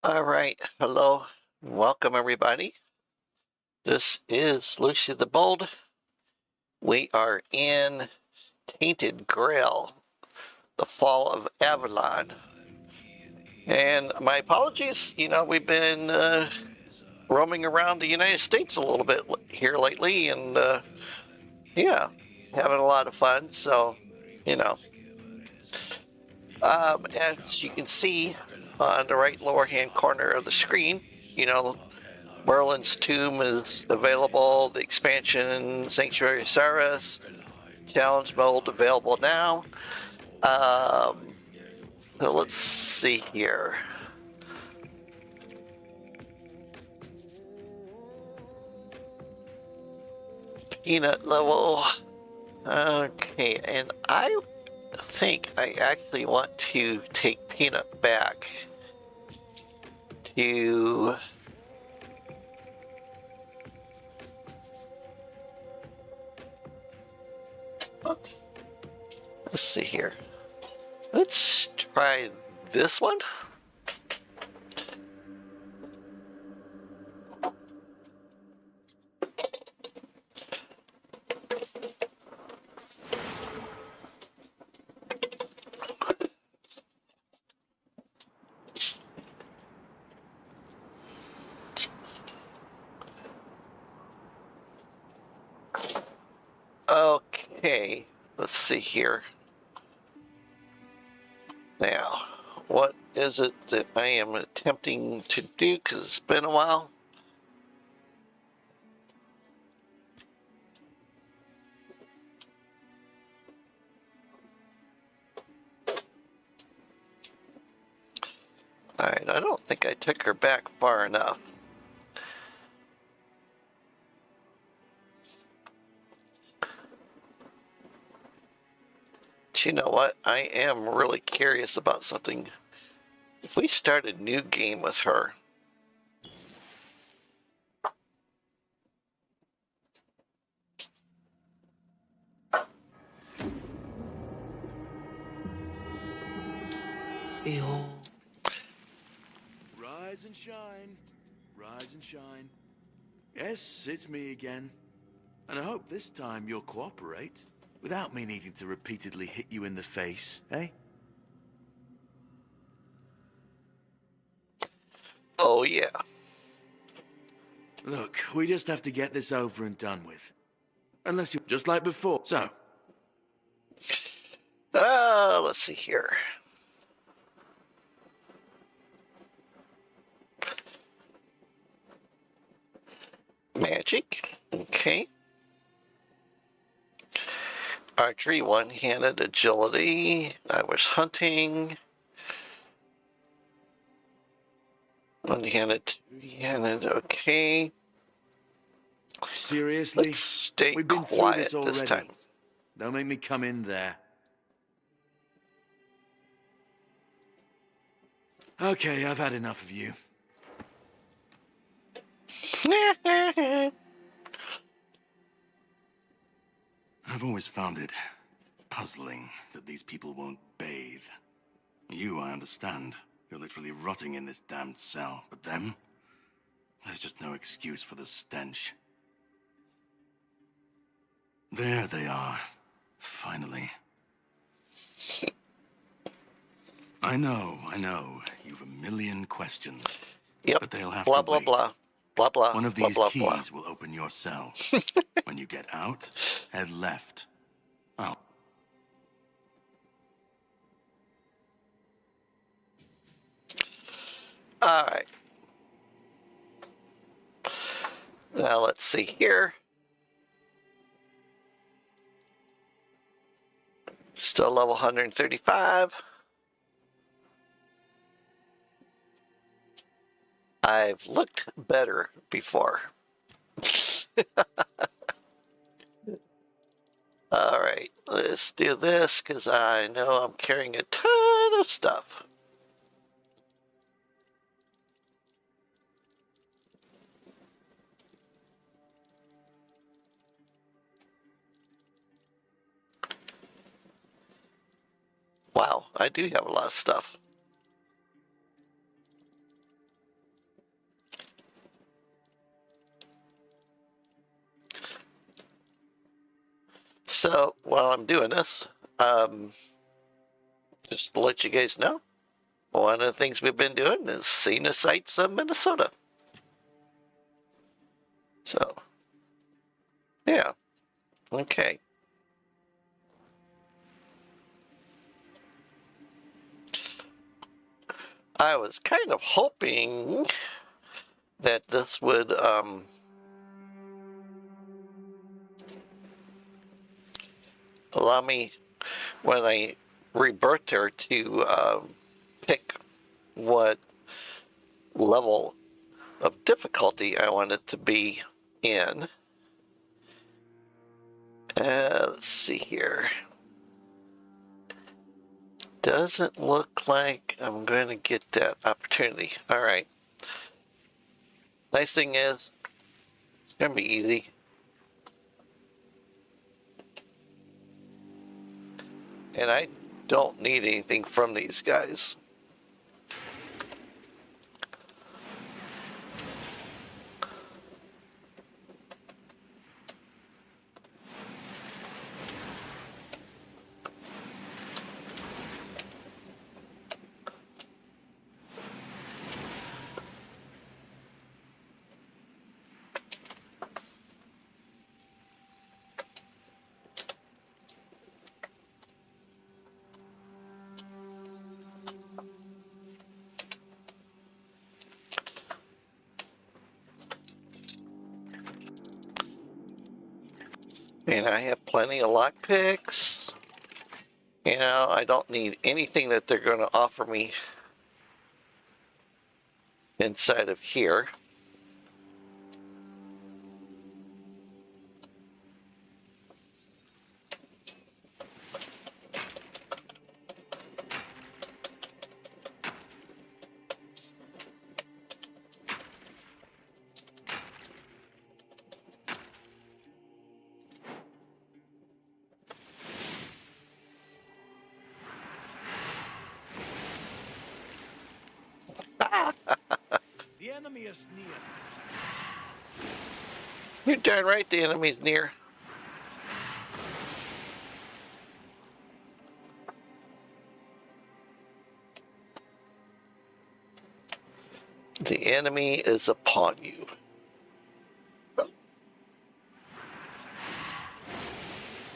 All right, hello, welcome everybody. This is Lucy the Bold. We are in Tainted Grail, the Fall of Avalon. And my apologies, we've been roaming around the United States a little bit here lately, and yeah, having a lot of fun. So, you know, as you can see on the right lower hand corner of the screen, Merlin's Tomb is available, the expansion Sanctuary Osiris, challenge mode available now. So let's see here. Peanut level. Okay, and I think I actually want to take Peanut back to let's see here. Let's try this one. Okay, let's see here. Now, what is it that I am attempting to do, because it's been a while? Alright, I don't think I took her back far enough. But you know what? I am really curious about something. If we start a new game with her, Behold. Rise and shine. Rise and shine. Yes, it's me again. And I hope this time you'll cooperate, without me needing to repeatedly hit you in the face, eh? oh yeah. Look, we just have to get this over and done with. Unless you just like before. So, Let's see here. Magic, okay. Archery, one-handed, agility. I was hunting. One-handed, two-handed, okay. seriously? Let's stay We've been quiet through this this time. already. Don't make me come in there. Okay, I've had enough of you. I've always found it puzzling that these people won't bathe. You, I understand. You're literally rotting in this damned cell. But them? There's just no excuse for the stench. There they are. Finally. I know. You've a million questions. Yep. But they'll have blah, to blah, wait. blah. Blah, blah, One of blah, these blah, keys blah. will open your cell. When you get out, head left. Oh. All right. Now let's see here. Still level 135. I've looked better before. All right, let's do this because I know I'm carrying a ton of stuff. Wow, I do have a lot of stuff. So while I'm doing this, just to let you guys know, one of the things we've been doing is seeing the sights of Minnesota. So, yeah, okay. I was kind of hoping that this would allow me, when I rebirthed her, to pick what level of difficulty I want it to be in. Let's see here. Doesn't look like I'm going to get that opportunity. All right. Nice thing is, it's going to be easy. And I don't need anything from these guys. And I have plenty of lockpicks. You know, I don't need anything that they're going to offer me inside of here. The enemy is near. You're darn right the enemy's near. The enemy is upon you. He's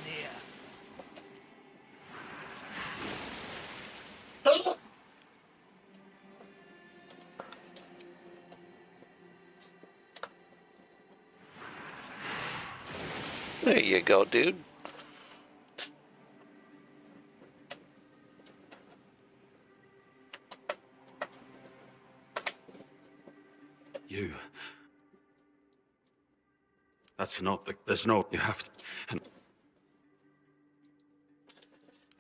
near. There you go, dude. You. That's not the. There's no. You have to. And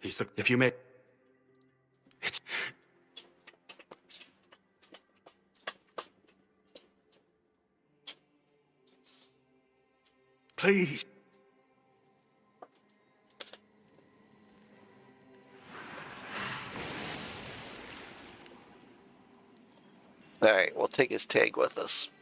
he's the. If you make. It's. Please. All right, we'll take his tag with us.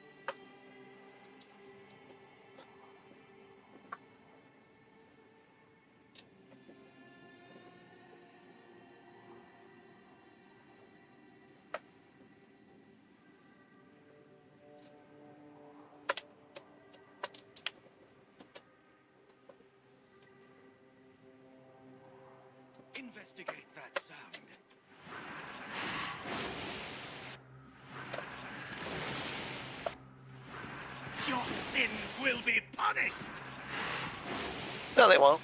Investigate that sound. Your sins will be punished. No, they won't.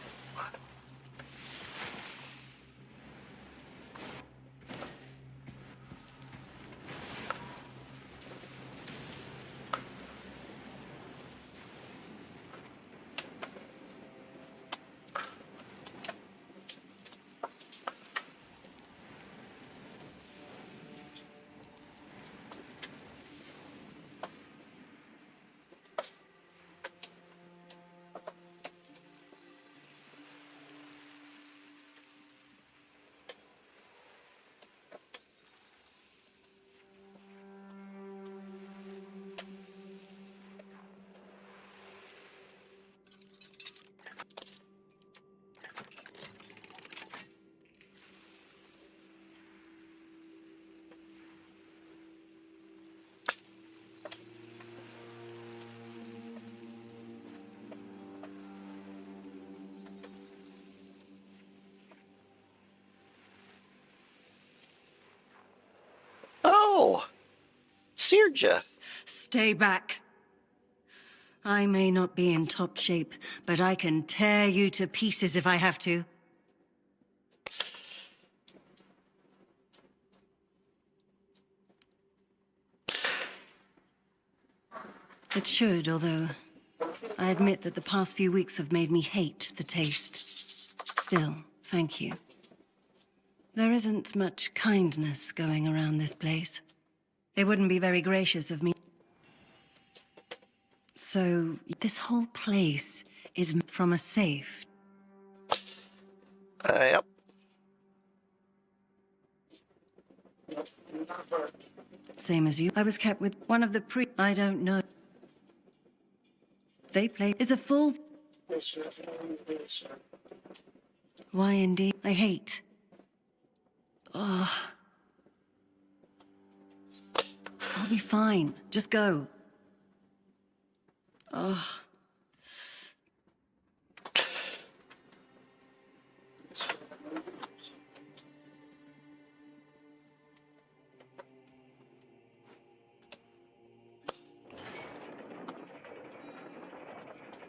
Serja. Stay back. I may not be in top shape, but I can tear you to pieces if I have to. It should, although I admit that the past few weeks have made me hate the taste. Still, thank you. There isn't much kindness going around this place. They wouldn't be very gracious of me. So, this whole place is from a safe. Yep. Same as you. I was kept with one of the I don't know. They play is a fool's. Why indeed? I hate. Ugh. I'll be fine. Just go. Ugh.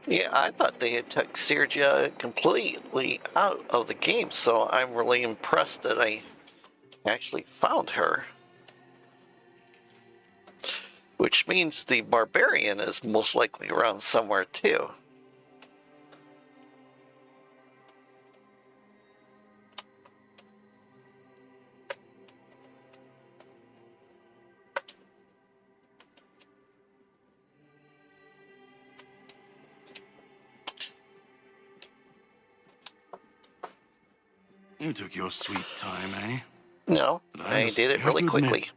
Yeah, I thought they had took Serja completely out of the game, so I'm really impressed that I actually found her. Which means the barbarian is most likely around somewhere too. You took your sweet time, eh? No, But I did it really quickly.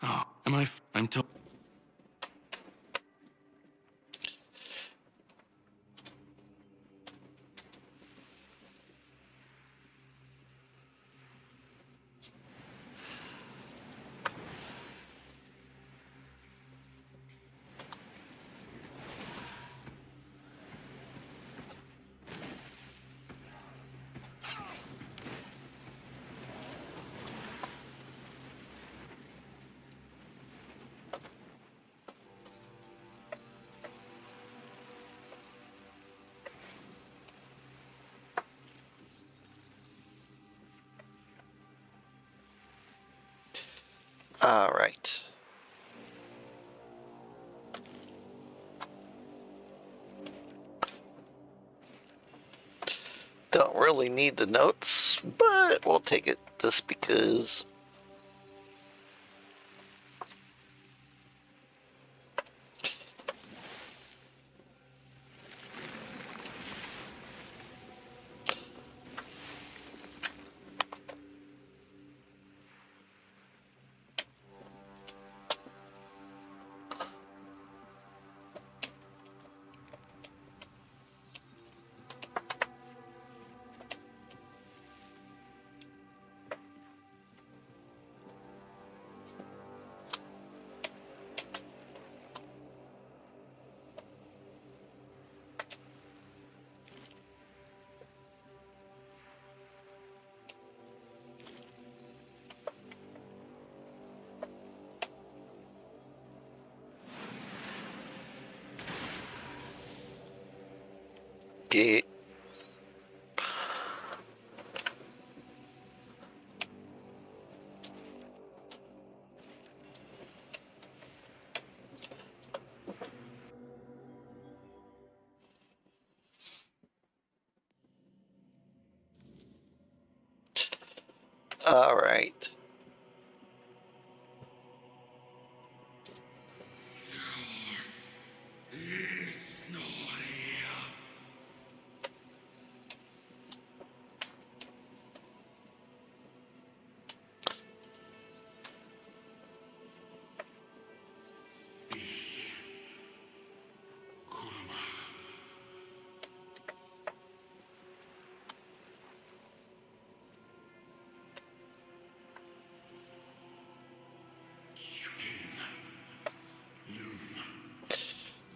Oh, I'm told. All right. Don't really need the notes, but we'll take it just because. Yeah. All right.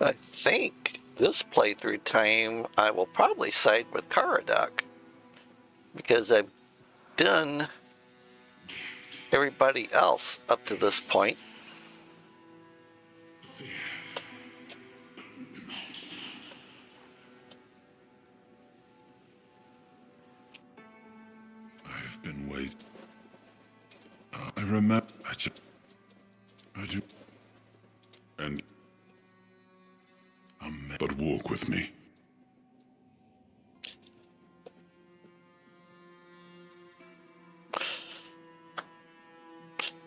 I think this playthrough time I will probably side with Karadak because I've done everybody else up to this point. I've been waiting. I remember. I do. And. But walk with me.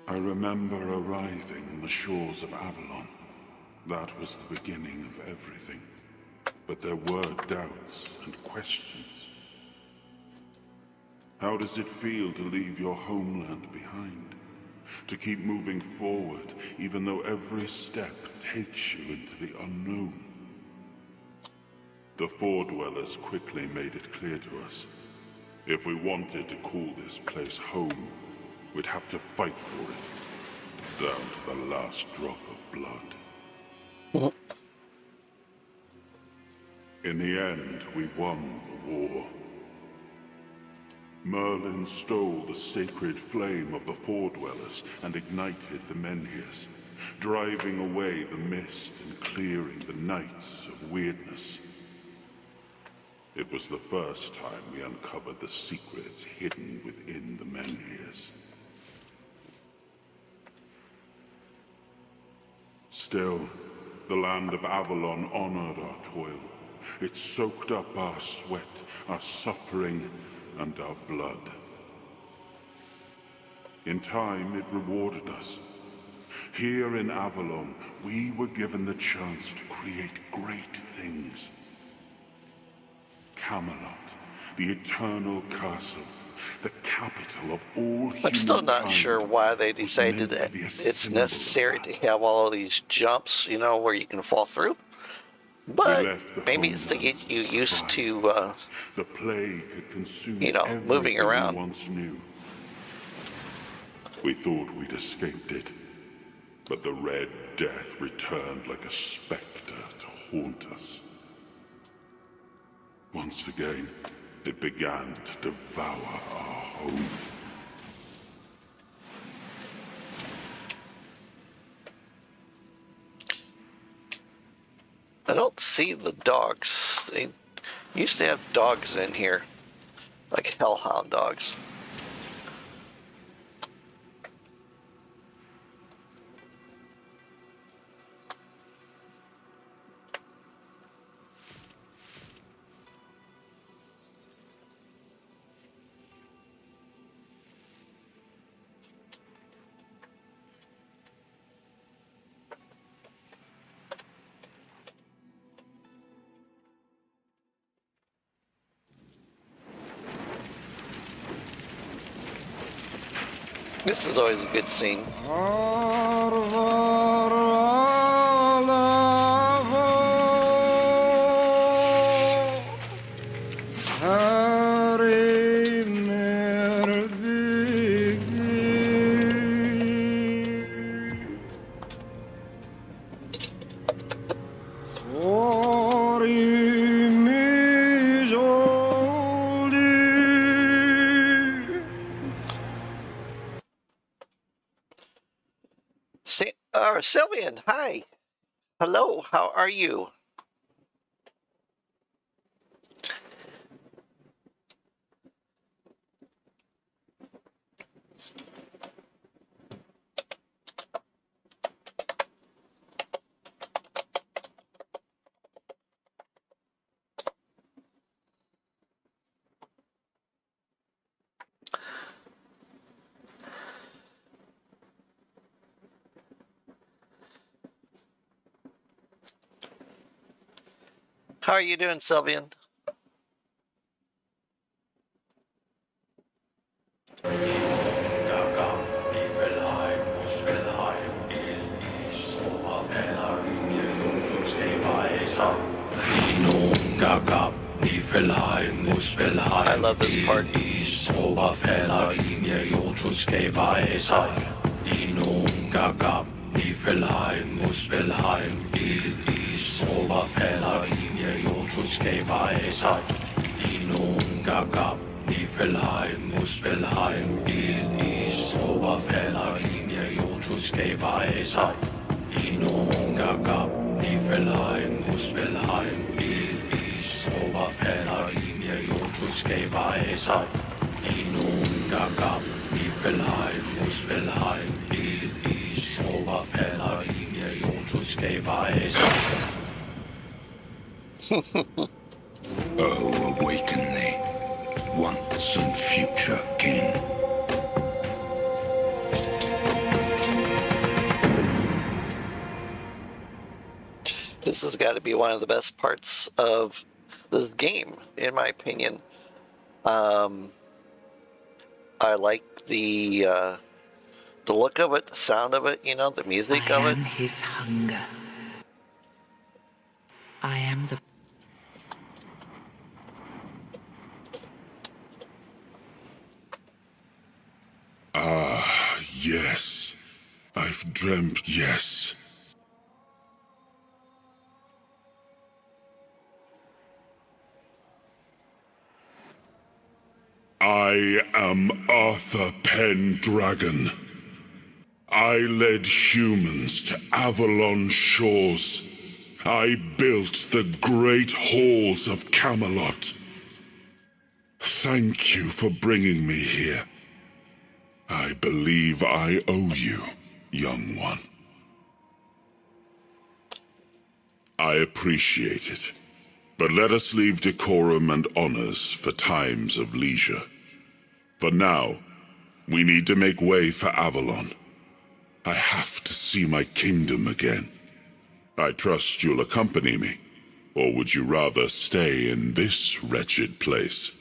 I remember arriving on the shores of Avalon. That was the beginning of everything. But there were doubts and questions. How does it feel to leave your homeland behind? To keep moving forward, even though every step takes you into the unknown? The Four Dwellers quickly made it clear to us. If we wanted to call this place home, we'd have to fight for it, down to the last drop of blood. In the end, we won the war. Merlin stole the sacred flame of the Four Dwellers and ignited the Menhirs, driving away the mist and clearing the nights of weirdness. It was the first time we uncovered the secrets hidden within the Menhirs. Still, the land of Avalon honored our toil. It soaked up our sweat, our suffering, and our blood. In time, it rewarded us. Here in Avalon, we were given the chance to create great things. Camelot, the eternal castle, the capital of all humankind. I'm still not sure why they decided that it's necessary to have all of these jumps, you know, where you can fall through. But maybe it's to get you used to, the plague had consumed you know, moving around. we once knew. We thought we'd escaped it, but the Red Death returned like a specter to haunt us. Once again, it began to devour our home. I don't see the dogs. They used to have dogs in here, like hellhound dogs. This is always a good scene. Sylvian, hi. Hello, how are you? How are you doing, Sylvian? I love this part. Niflheim, Muspelheim, Il East, Oberfäller, Linie, Jotuskeba, Esai, Inungagab, Niflheim, Muspelheim, Il East, Oberfäller, Linie, Jotuskeba, Esai, Inungagab, Niflheim, Muspelheim, Il East, Oberfäller, Linie, Jotuskeba, Esai. Oh, awaken thee, once and future king. This has got to be one of the best parts of this game, in my opinion. I like the look of it, the sound of it, you know, the music of it. I am his hunger. I am the... Yes. I've dreamt, yes. I am Arthur Pendragon. I led humans to Avalon shores. I built the great halls of Camelot. Thank you for bringing me here. I believe I owe you, young one. I appreciate it, but let us leave decorum and honors for times of leisure. For now, we need to make way for Avalon. I have to see my kingdom again. I trust you'll accompany me, or would you rather stay in this wretched place?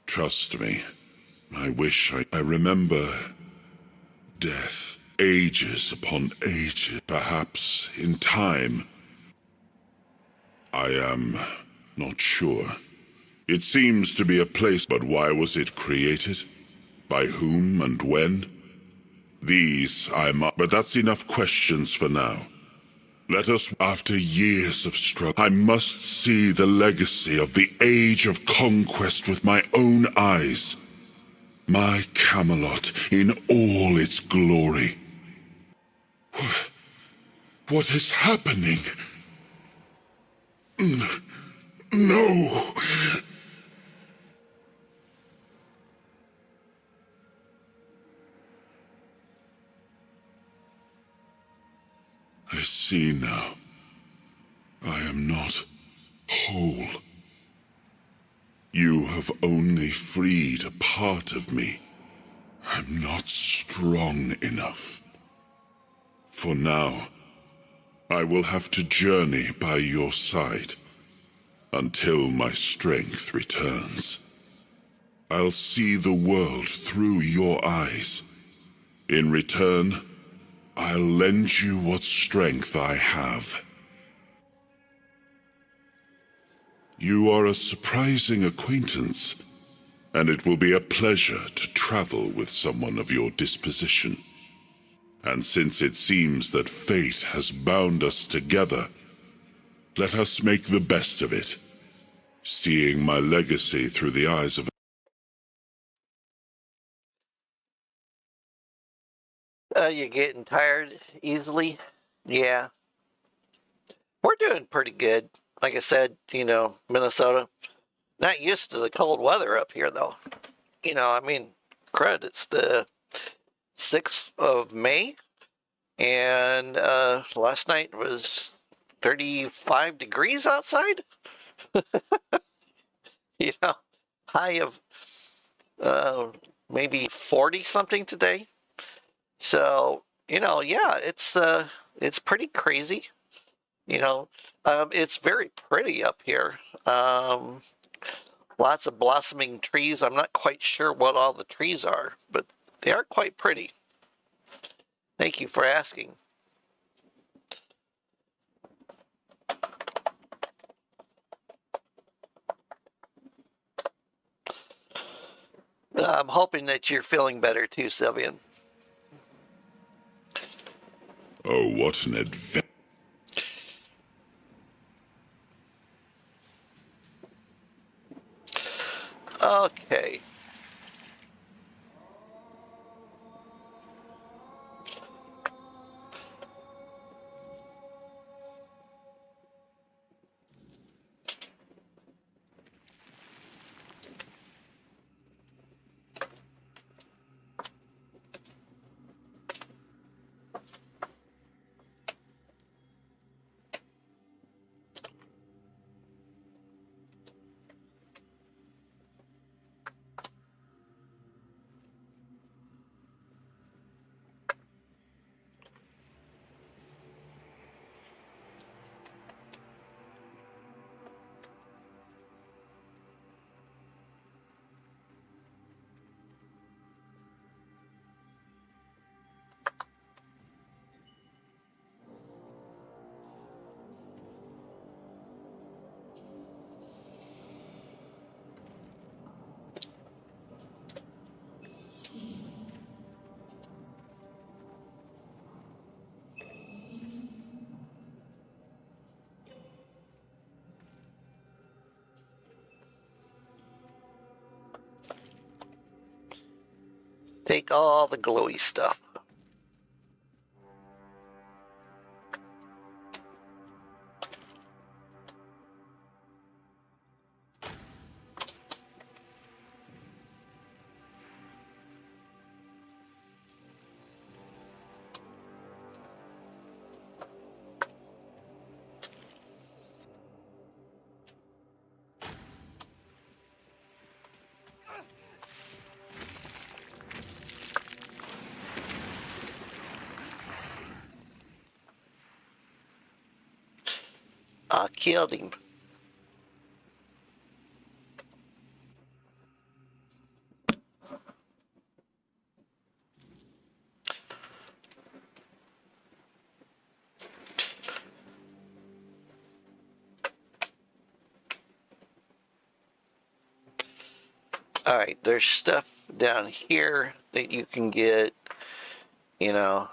Trust me, I wish I remember death, ages upon ages, perhaps in time. I am not sure. It seems to be a place, but why was it created? By whom and when? These but that's enough questions for now. Let us, after years of struggle, I must see the legacy of the Age of Conquest with my own eyes. My Camelot in all its glory. What is happening? No! I see now. I am not whole. You have only freed a part of me. I'm not strong enough. For now, I will have to journey by your side until my strength returns. I'll see the world through your eyes. In return, I'll lend you what strength I have. You are a surprising acquaintance, and it will be a pleasure to travel with someone of your disposition. And since it seems that fate has bound us together, let us make the best of it, seeing my legacy through the eyes of... You getting tired easily? Yeah. We're doing pretty good. Like I said, you know, Minnesota. Not used to the cold weather up here, though. You know, I mean, crud, it's the 6th of May, and last night was 35 degrees outside. You know, high of maybe 40 something today. So, you know, yeah, it's pretty crazy. You know, it's very pretty up here. Lots of blossoming trees. I'm not quite sure what all the trees are, but they are quite pretty. Thank you for asking. I'm hoping that you're feeling better too, Sylvian. Oh, what an adventure. Okay. Take all the glowy stuff. I killed him. All right, there's stuff down here that you can get, you know,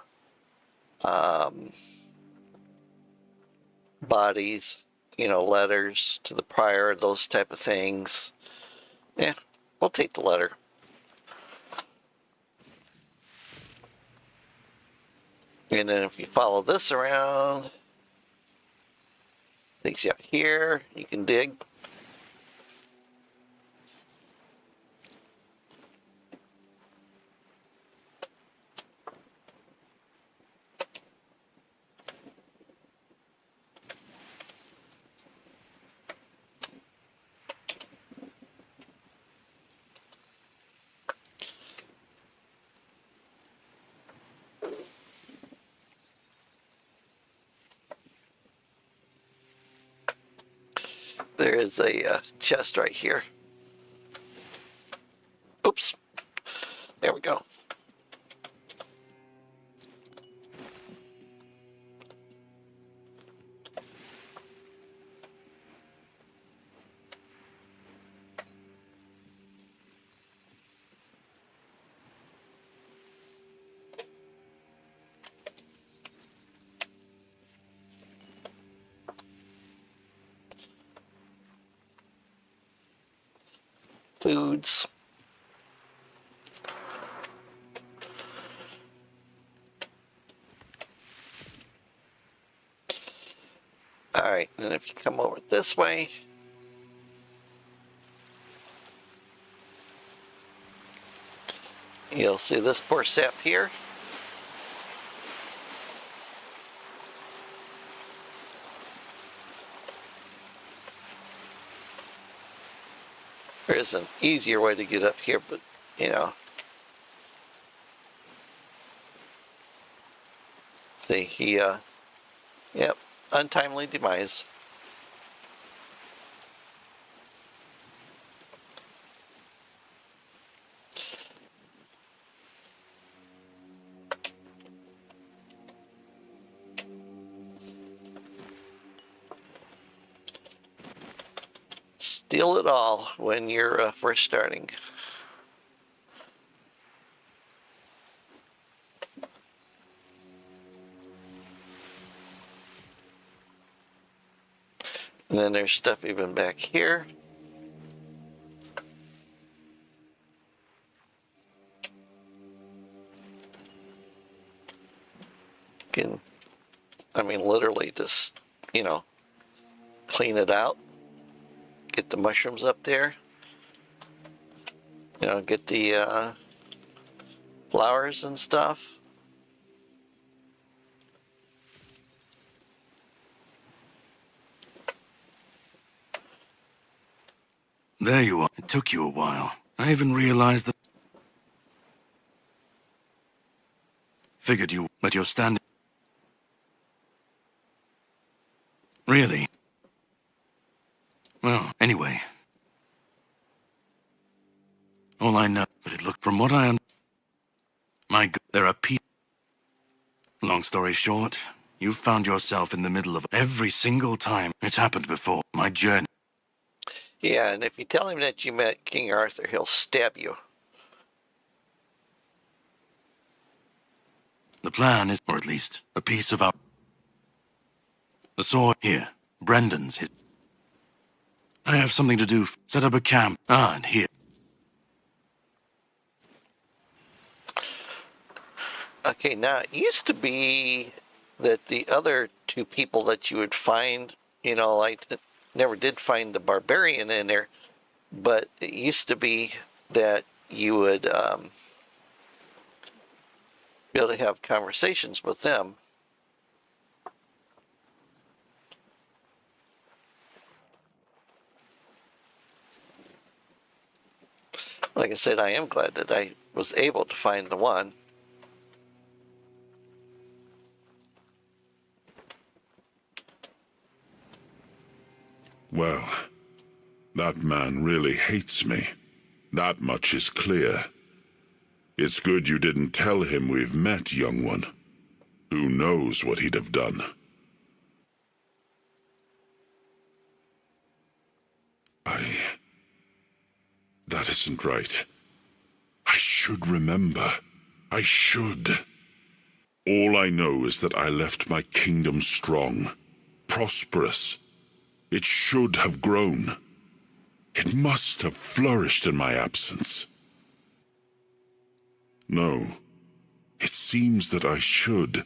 bodies, letters to the prior, those type of things. Yeah, we'll take the letter. And then if you follow this around, takes you out here, you can dig. There is a chest right here. Oops. There we go. Foods. All right, and if you come over this way, you'll see this poor sap here. There's an easier way to get up here, but see, yep, untimely demise. Steal it all when you're first starting. And then there's stuff even back here. can, I mean, literally just, you know, clean it out, get the mushrooms up there, you know, get the flowers and stuff. There you are. It took you a while. I even realized that... Figured you... But you're standing... Really? Well, anyway. All I know... But it looked from what I... My God, there are people... Long story short, you found yourself in the middle of... Every single time. It's happened before. My journey... Yeah, and if you tell him that you met King Arthur, he'll stab you. The plan is... Or at least, a piece of our... The sword here. Brendan's his... I have something to do. Set up a camp. Ah, and here. Okay, now it used to be that the other two people that you would find, you know, I never did find the barbarian in there, but it used to be that you would be able to have conversations with them. Like I said, I am glad that I was able to find the one. Well, that man really hates me. That much is clear. It's good you didn't tell him we've met, young one. Who knows what he'd have done? That isn't right. I should remember. I should. All I know is that I left my kingdom strong, prosperous. It should have grown. It must have flourished in my absence. No. It seems that I should,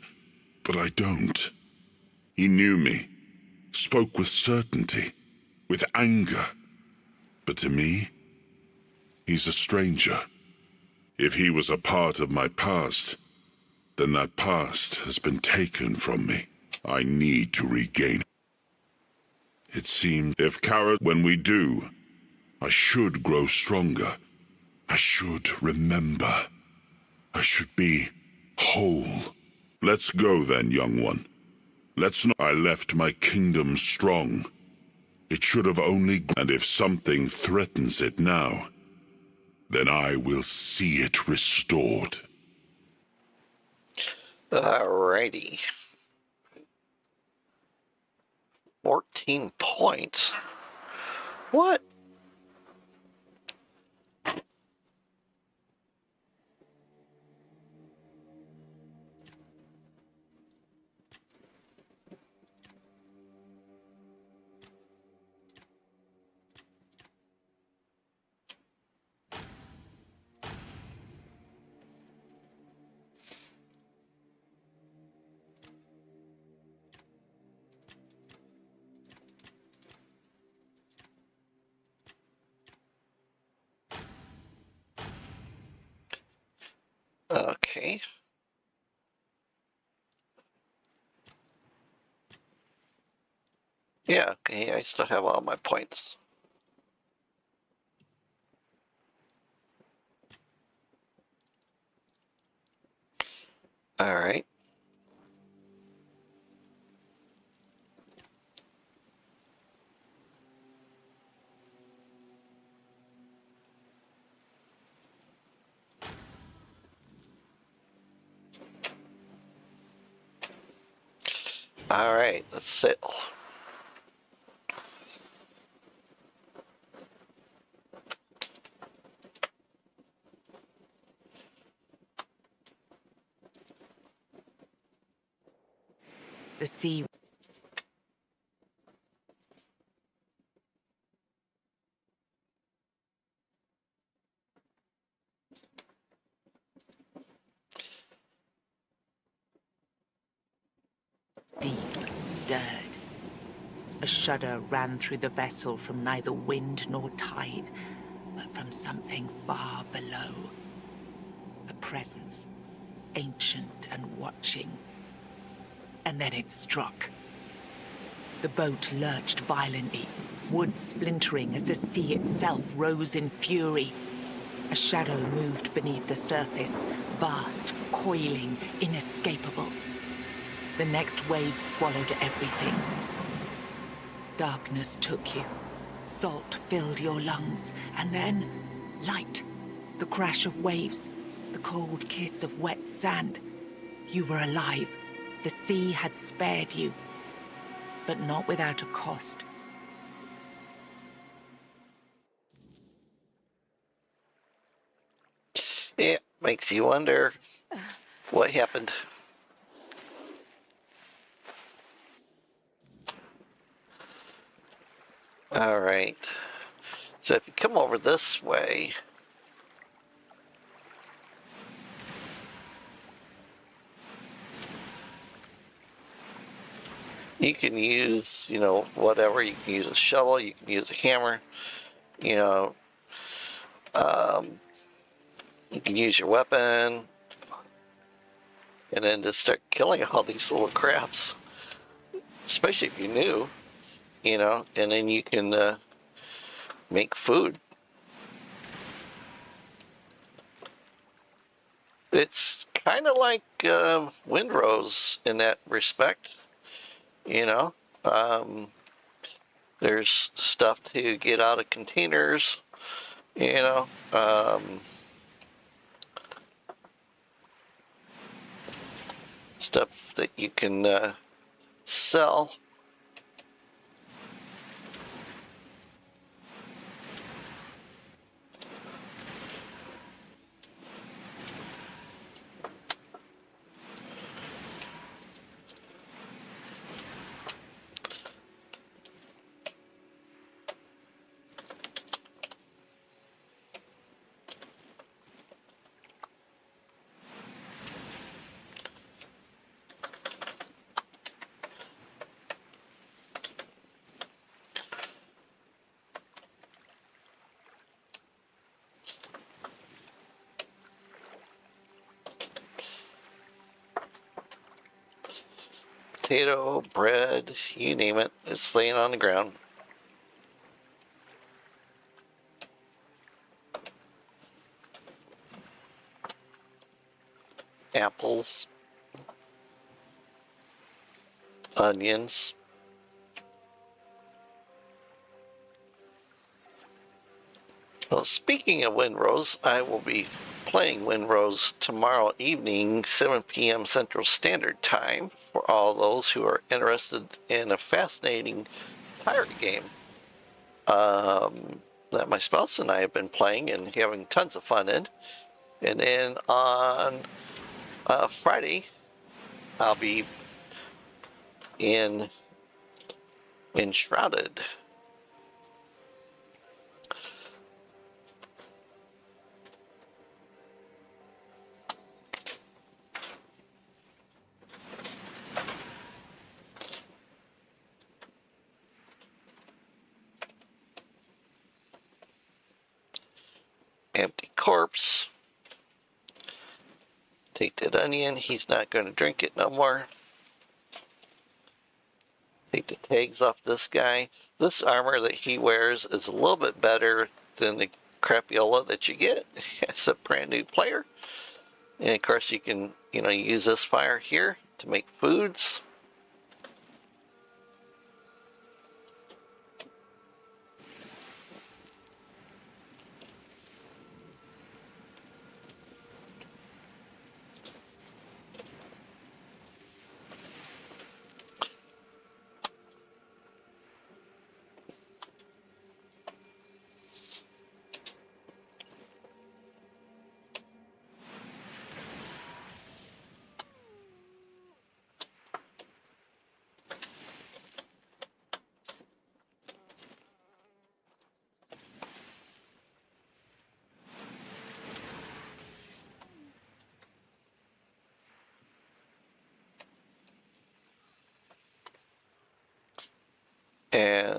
but I don't. He knew me, spoke with certainty, with anger. But to me, he's a stranger. If he was a part of my past, then that past has been taken from me. I need to regain it. It seems if Kara, when we do, I should grow stronger. I should remember. I should be whole. Let's go then, young one. Let's not. I left my kingdom strong. It should have only... And if something threatens it now, then I will see it restored. Alrighty. 14 points. What? Okay. Yeah, okay, I still have all my points. Alright. Alright, let's sail. The sea. deep stirred. A shudder ran through the vessel from neither wind nor tide, but from something far below. A presence, ancient and watching. And then it struck. The boat lurched violently, wood splintering as the sea itself rose in fury. A shadow moved beneath the surface, vast, coiling, inescapable. The next wave swallowed everything. Darkness took you. Salt filled your lungs, and then light. The crash of waves, the cold kiss of wet sand. You were alive. The sea had spared you, but not without a cost. It makes you wonder what happened. All right. So if you come over this way, you can use, whatever. You can use a shovel, you can use a hammer, you know, you can use your weapon, and then just start killing all these little crabs, especially if you're new, and then you can make food. It's kind of like Windrose in that respect, you know. There's stuff to get out of containers, you know. Stuff that you can sell. Potato, bread, you name it, it's laying on the ground. Apples, onions. Well, speaking of Windrose, I will be playing Windrose tomorrow evening, 7 p.m. Central Standard Time, for all those who are interested in a fascinating pirate game that my spouse and I have been playing and having tons of fun in. And then on Friday, I'll be in Enshrouded. Empty corpse. Tainted onion. He's not going to drink it no more. Take the tags off this guy. This armor that he wears is a little bit better than the crapiola that you get as a brand new player. And of course you can, use this fire here to make foods.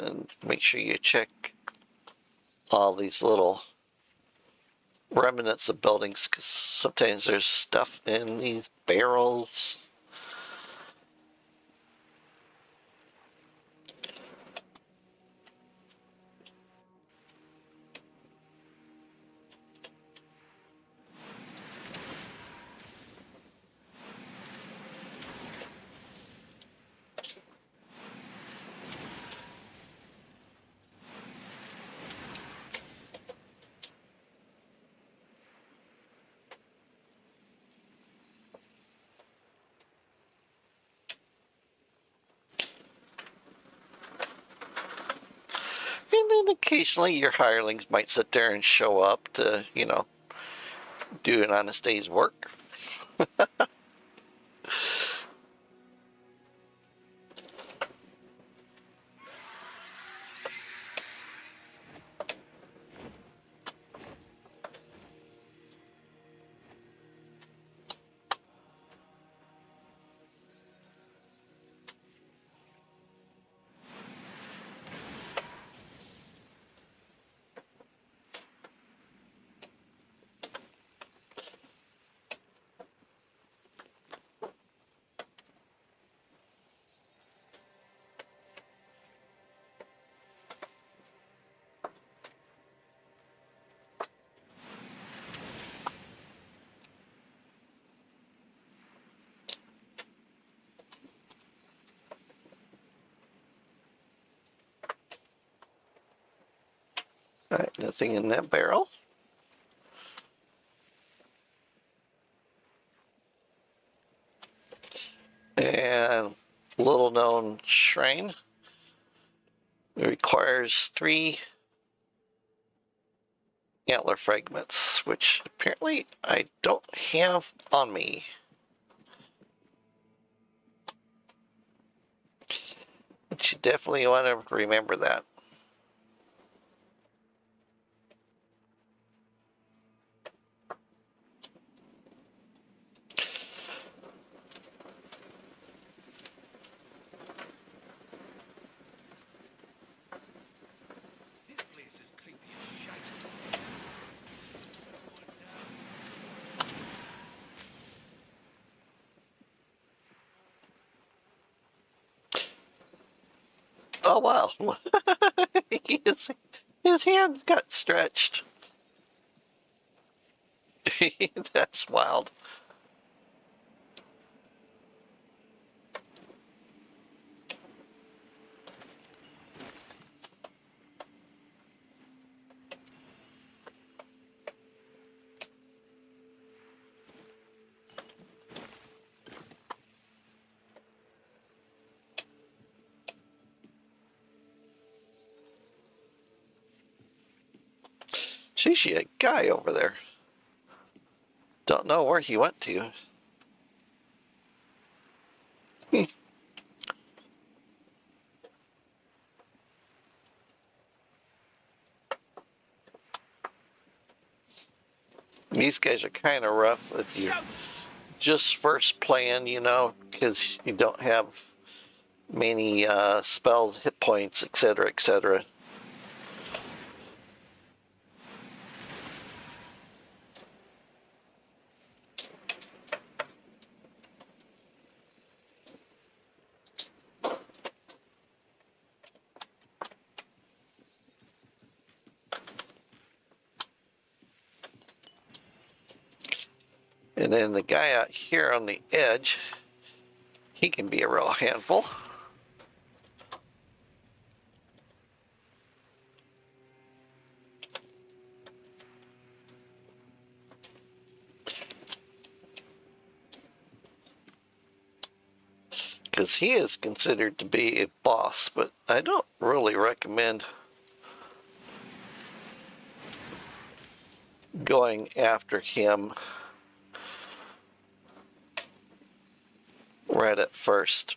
and make sure you check all these little remnants of buildings, because sometimes there's stuff in these barrels. And then occasionally your hirelings might sit there and show up to, do an honest day's work. All right, nothing in that barrel. And little known shrine. It requires 3 antler fragments, which apparently I don't have on me. But you definitely want to remember that. Oh wow. his hand got stretched. That's wild. Sheesh, a guy over there. Don't know where he went to. These guys are kind of rough if you just first playing, because you don't have many spells, hit points, etc., etc. And then the guy out here on the edge, he can be a real handful. Because he is considered to be a boss, but I don't really recommend going after him right at first.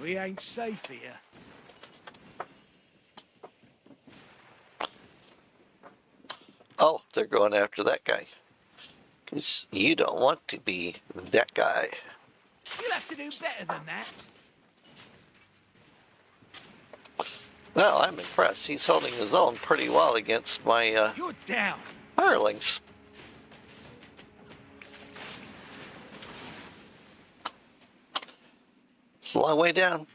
We ain't safe here. Oh, they're going after that guy. Because you don't want to be that guy. You'll have to do better than that. Well, I'm impressed. He's holding his own pretty well against my You're down. hirelings. It's a long way down.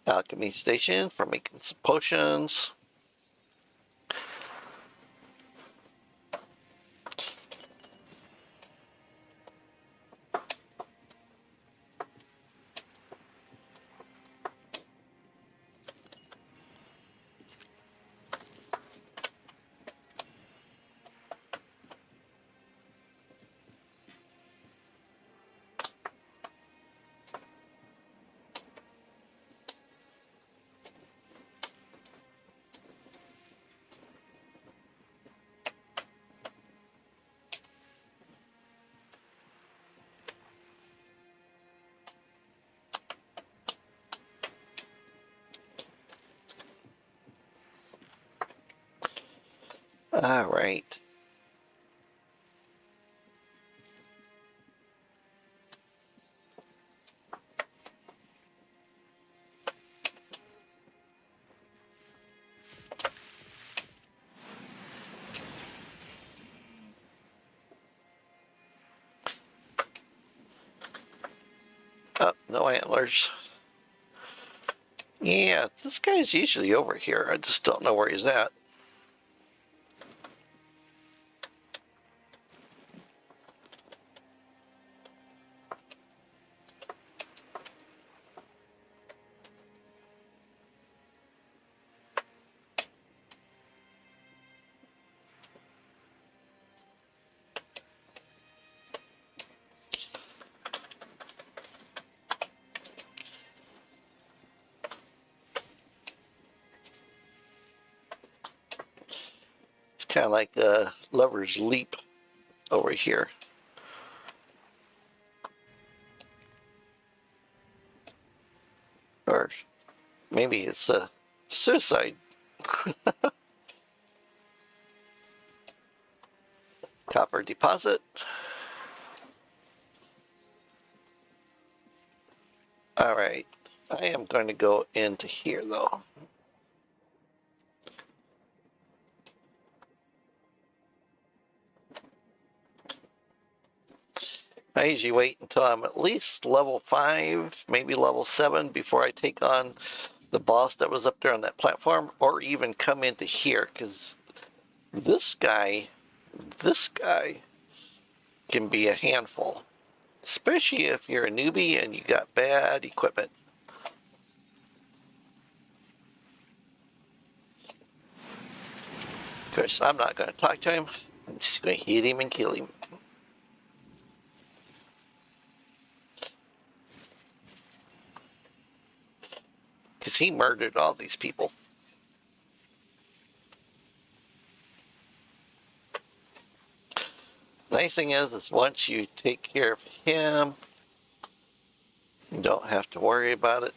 Alchemy station for making some potions. All right. Oh, no antlers. Yeah, this guy's usually over here. I just don't know where he's at. It's kind of like a lover's leap over here. Or maybe it's a suicide. Copper deposit. All right. I am going to go into here though. I usually wait until I'm at least level 5, maybe level 7 before I take on the boss that was up there on that platform, or even come into here, because this guy can be a handful, especially if you're a newbie and you got bad equipment. Of course, I'm not going to talk to him. I'm just going to hit him and kill him. Because he murdered all these people. Nice thing is once you take care of him, you don't have to worry about it.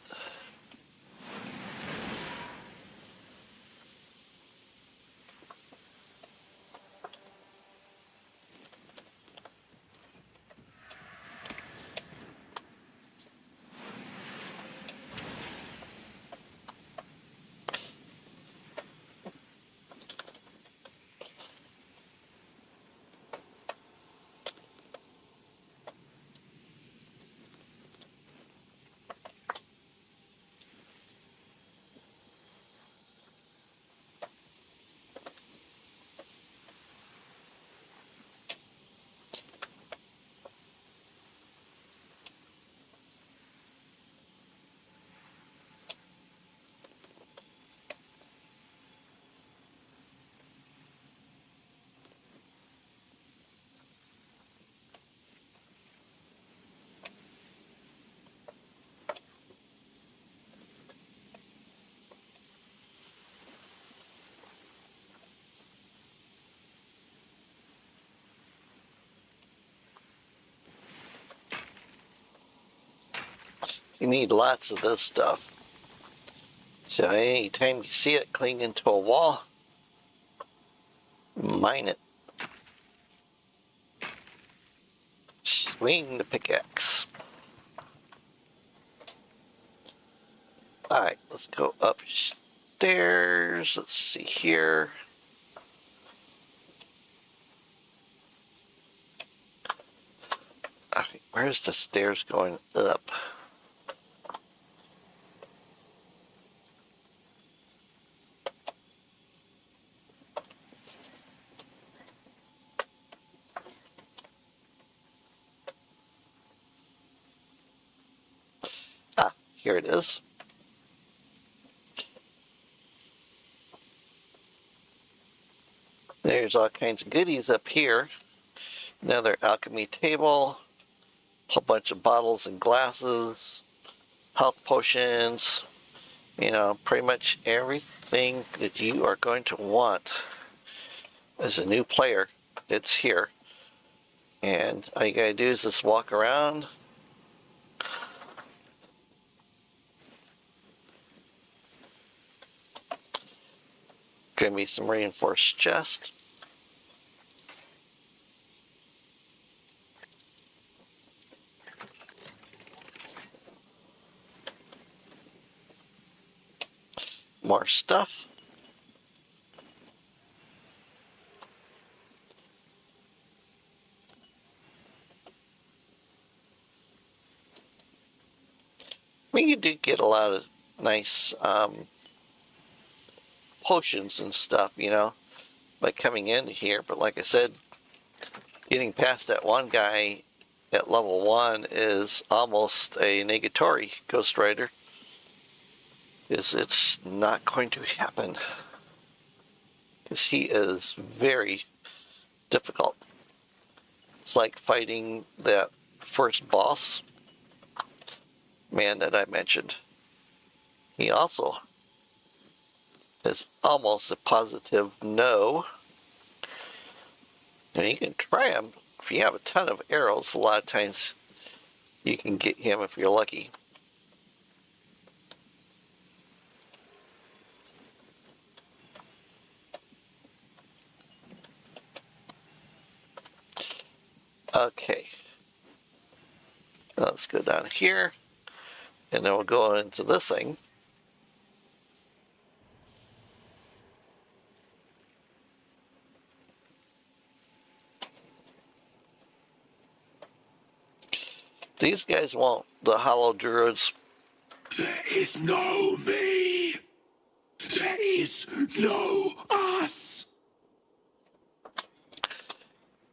You need lots of this stuff. So anytime you see it cling into a wall, mine it. Swing the pickaxe. Alright, let's go upstairs. Let's see here. Alright, where's the stairs going up? Ah, here it is. There's all kinds of goodies up here. Another alchemy table, a whole bunch of bottles and glasses, health potions, you know, pretty much everything that you are going to want as a new player. It's here. And all you gotta do is just walk around. Gonna be some reinforced chest. More stuff. I mean, you do get a lot of nice potions and stuff, you know, by coming into here. But like I said, getting past that one guy at level 1 is almost a negatory, Ghost Rider. It's not going to happen. Because he is very difficult. It's like fighting that first boss man that I mentioned. He also is almost a positive no. And you can try him if you have a ton of arrows. A lot of times you can get him if you're lucky. Okay. Let's go down here. And then we'll go into this thing. These guys won't. The hollow druids. There is no me. There is no us.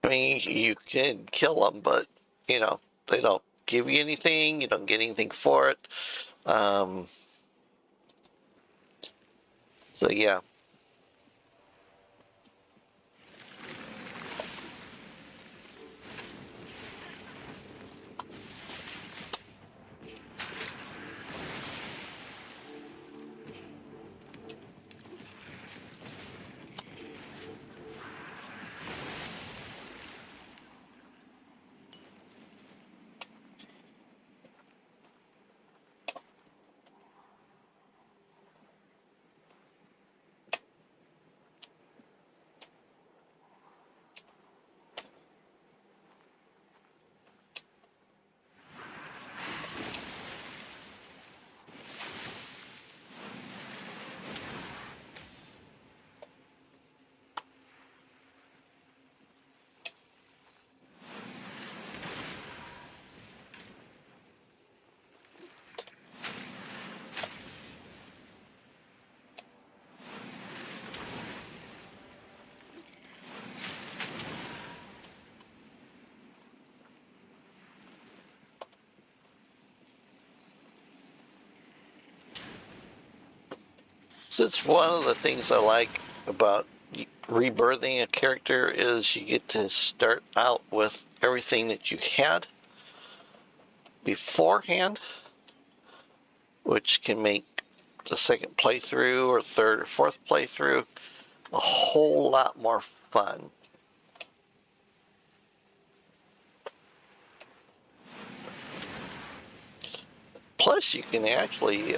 I mean, you can kill them, but, you know, they don't give you anything. You don't get anything for it. So, yeah. Since one of the things I like about rebirthing a character is you get to start out with everything that you had beforehand, which can make the second playthrough or third or fourth playthrough a whole lot more fun. Plus, you can actually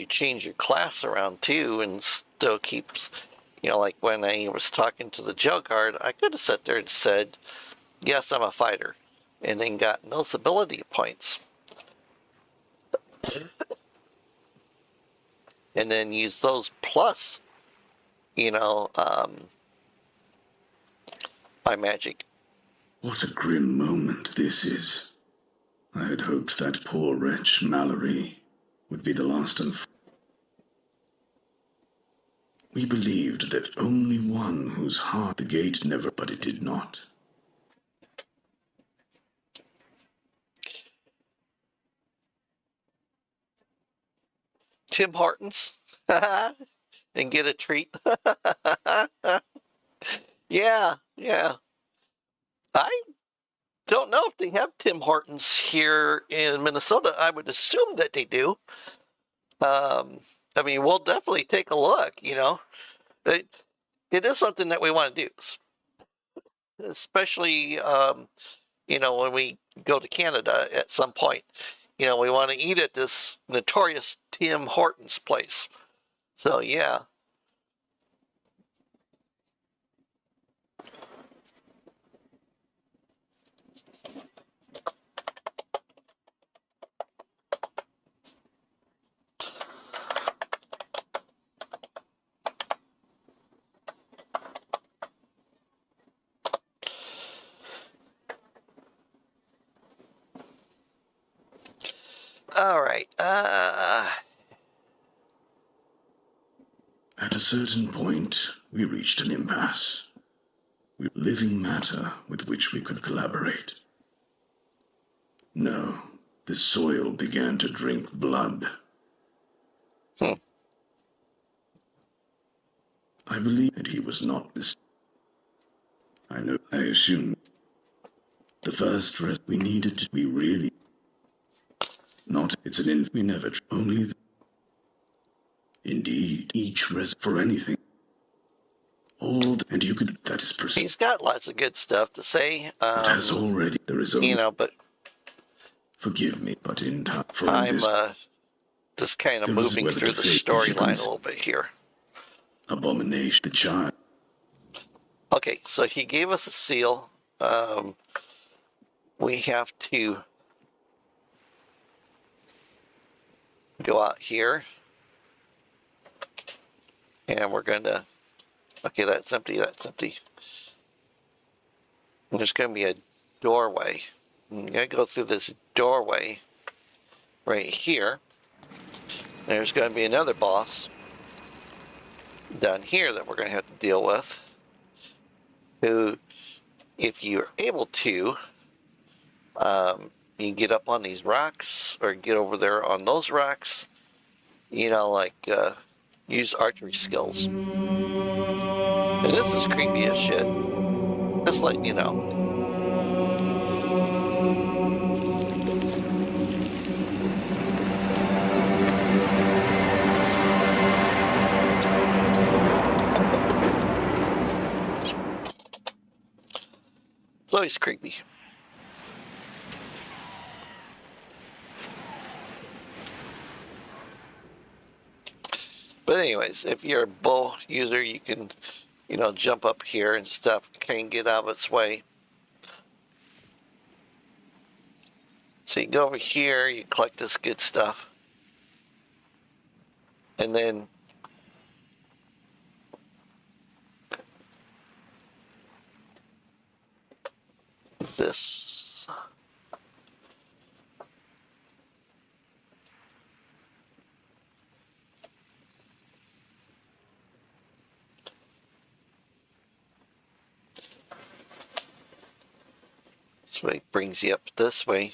change your class around too, and still keeps, like when I was talking to the jail guard, I could have sat there and said, "Yes, I'm a fighter," and then got those ability points, and then use those plus, my magic. What a grim moment this is. I had hoped that poor wretch Mallory would be the last and we believed that only one whose heart the gate never, but it did not. Tim Hortons and get a treat. Yeah. I don't know if they have Tim Hortons here in Minnesota. I would assume that they do. I mean, we'll definitely take a look, It is something that we want to do, especially, when we go to Canada at some point. We want to eat at this notorious Tim Hortons place. So, yeah. All right. At a certain point, we reached an impasse. Living matter with which we could collaborate. No, the soil began to drink blood. I believe that he was not mistaken. I assume the first rest we needed to be really not. It's an we never only. Indeed, each for anything. And you could. That is precise. He's got lots of good stuff to say. It has already. There is only. But forgive me, but in time. I'm just kind of moving through the storyline a little bit here. Abomination, the child. Okay, so he gave us a seal. We have to go out here. And we're going to... Okay, that's empty, that's empty. And there's going to be a doorway. And you got to go through this doorway right here. There's going to be another boss down here that we're going to have to deal with. Who, if you're able to, you can get up on these rocks or get over there on those rocks. Use archery skills. And this is creepy as shit. Just letting you know. It's always creepy. But anyways, if you're a bow user, you can, jump up here and stuff, kind of get out of its way. So you go over here, you collect this good stuff. And then this. This way brings you up this way.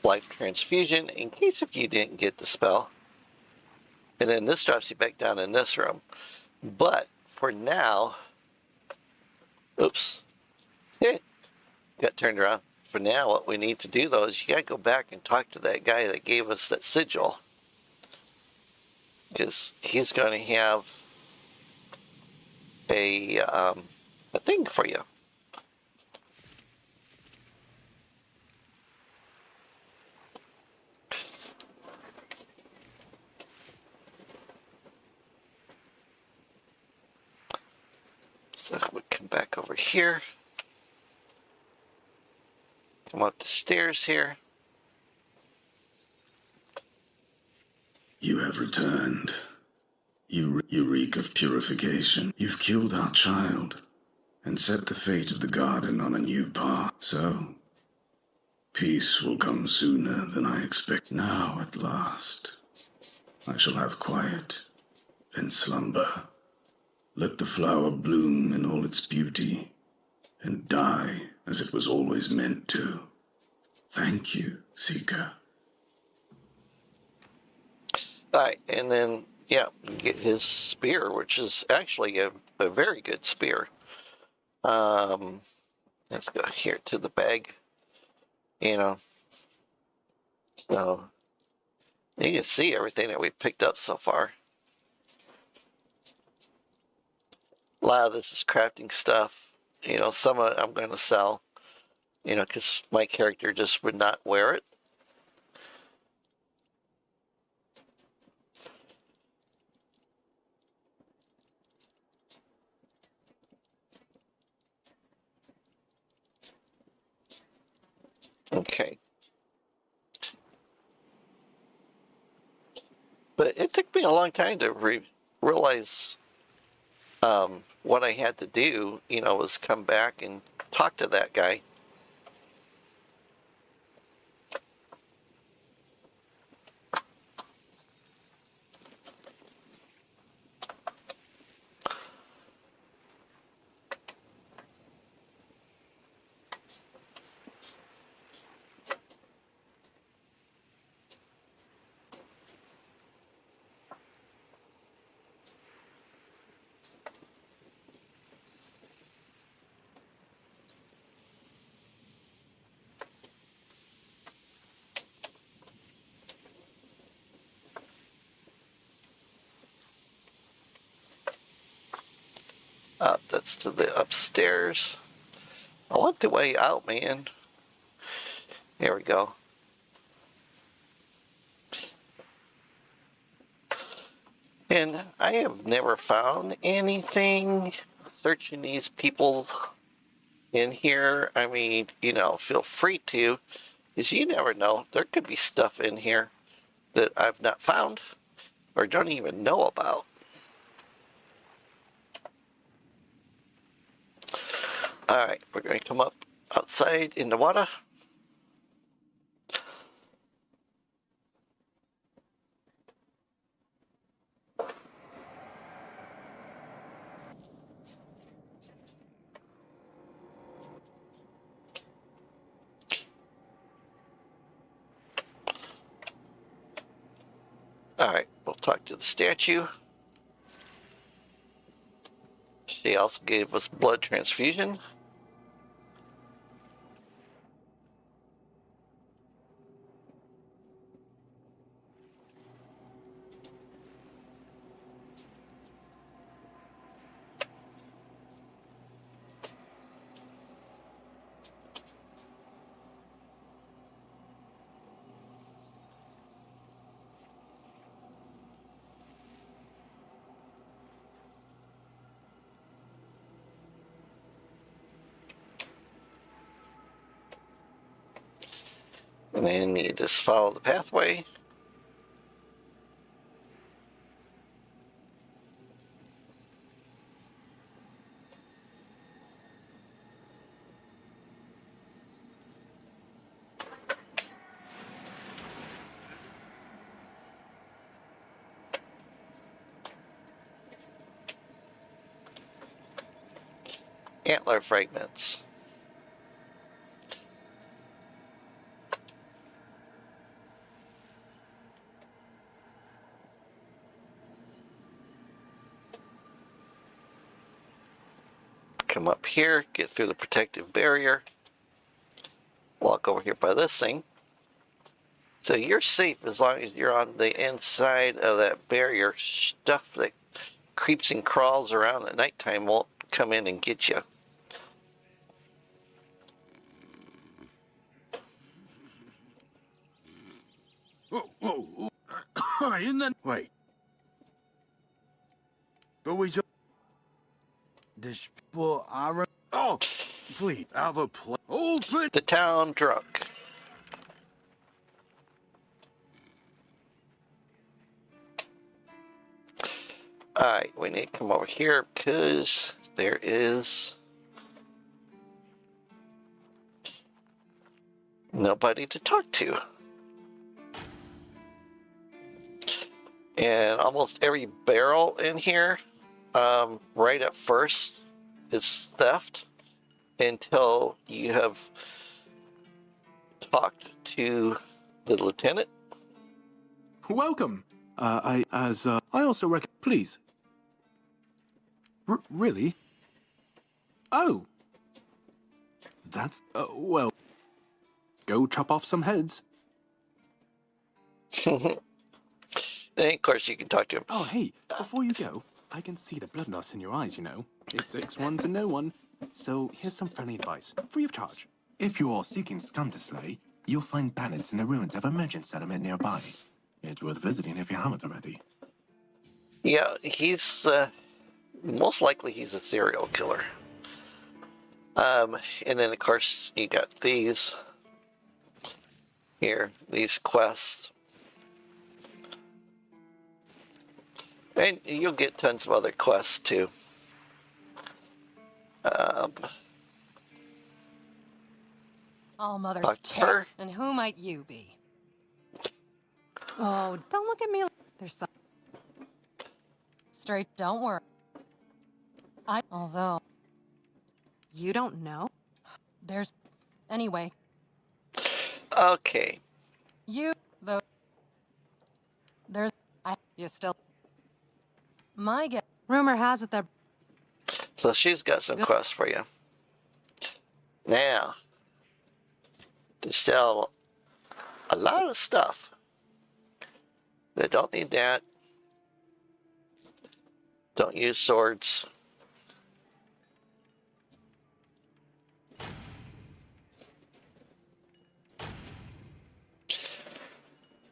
Life transfusion in case if you didn't get the spell. And then this drops you back down in this room. But for now, oops, got turned around. For now, what we need to do though is you got to go back and talk to that guy that gave us that sigil. Because he's going to have a a thing for you. So we come back over here. Come up the stairs here. You have returned. You reek of purification. You've killed our child and set the fate of the garden on a new path. So, peace will come sooner than I expect. Now, at last, I shall have quiet and slumber. Let the flower bloom in all its beauty and die as it was always meant to. Thank you, Seeker. Alright, and then, yeah, get his spear, which is actually a very good spear. Let's go here to the bag. You know, so you can see everything that we've picked up so far. A lot of this is crafting stuff. You know, some of it I'm going to sell, you know, because my character just would not wear it. Okay. But it took me a long time to realize what I had to do, you know, was come back and talk to that guy. That's to the upstairs. I want the way out, man. There we go. And I have never found anything searching these people in here. I mean, you know, feel free to, because you never know. There could be stuff in here that I've not found or don't even know about. Alright, we're going to come up outside in the water. Alright, we'll talk to the statue. She also gave us blood transfusion. And then you just follow the pathway. Antler fragments. Come up here, get through the protective barrier. Walk over here by this thing. So you're safe as long as you're on the inside of that barrier. Stuff that creeps and crawls around at nighttime won't come in and get you. Whoa, whoa, whoa. Isn't that... Wait. But we just... This people are... Oh, please, have a play. Open! The town drunk. Alright, we need to come over here because there is nobody to talk to. And almost every barrel in here, right at first, is theft until you have talked to the lieutenant. Welcome. I also please. Really? Oh. That's, well. Go chop off some heads. And of course you can talk to him. Oh, hey, before you go, I can see the bloodlust in your eyes, you know. It takes one to know one. So here's some friendly advice, free of charge. If you are seeking scum to slay, you'll find bandits in the ruins of a merchant settlement nearby. It's worth visiting if you haven't already. Yeah, he's, most likely he's a serial killer. And then of course you got these here, these quests. And you'll get tons of other quests too. All mother's Talk to her. tits. And who might you be? Oh, don't look at me. There's some... Straight, don't worry. Although... You don't know? There's... Anyway. Okay. You, though... There's... You still... My guess... Rumor has it that... So she's got some quests for you. Now, to sell a lot of stuff. They don't need that. Don't use swords.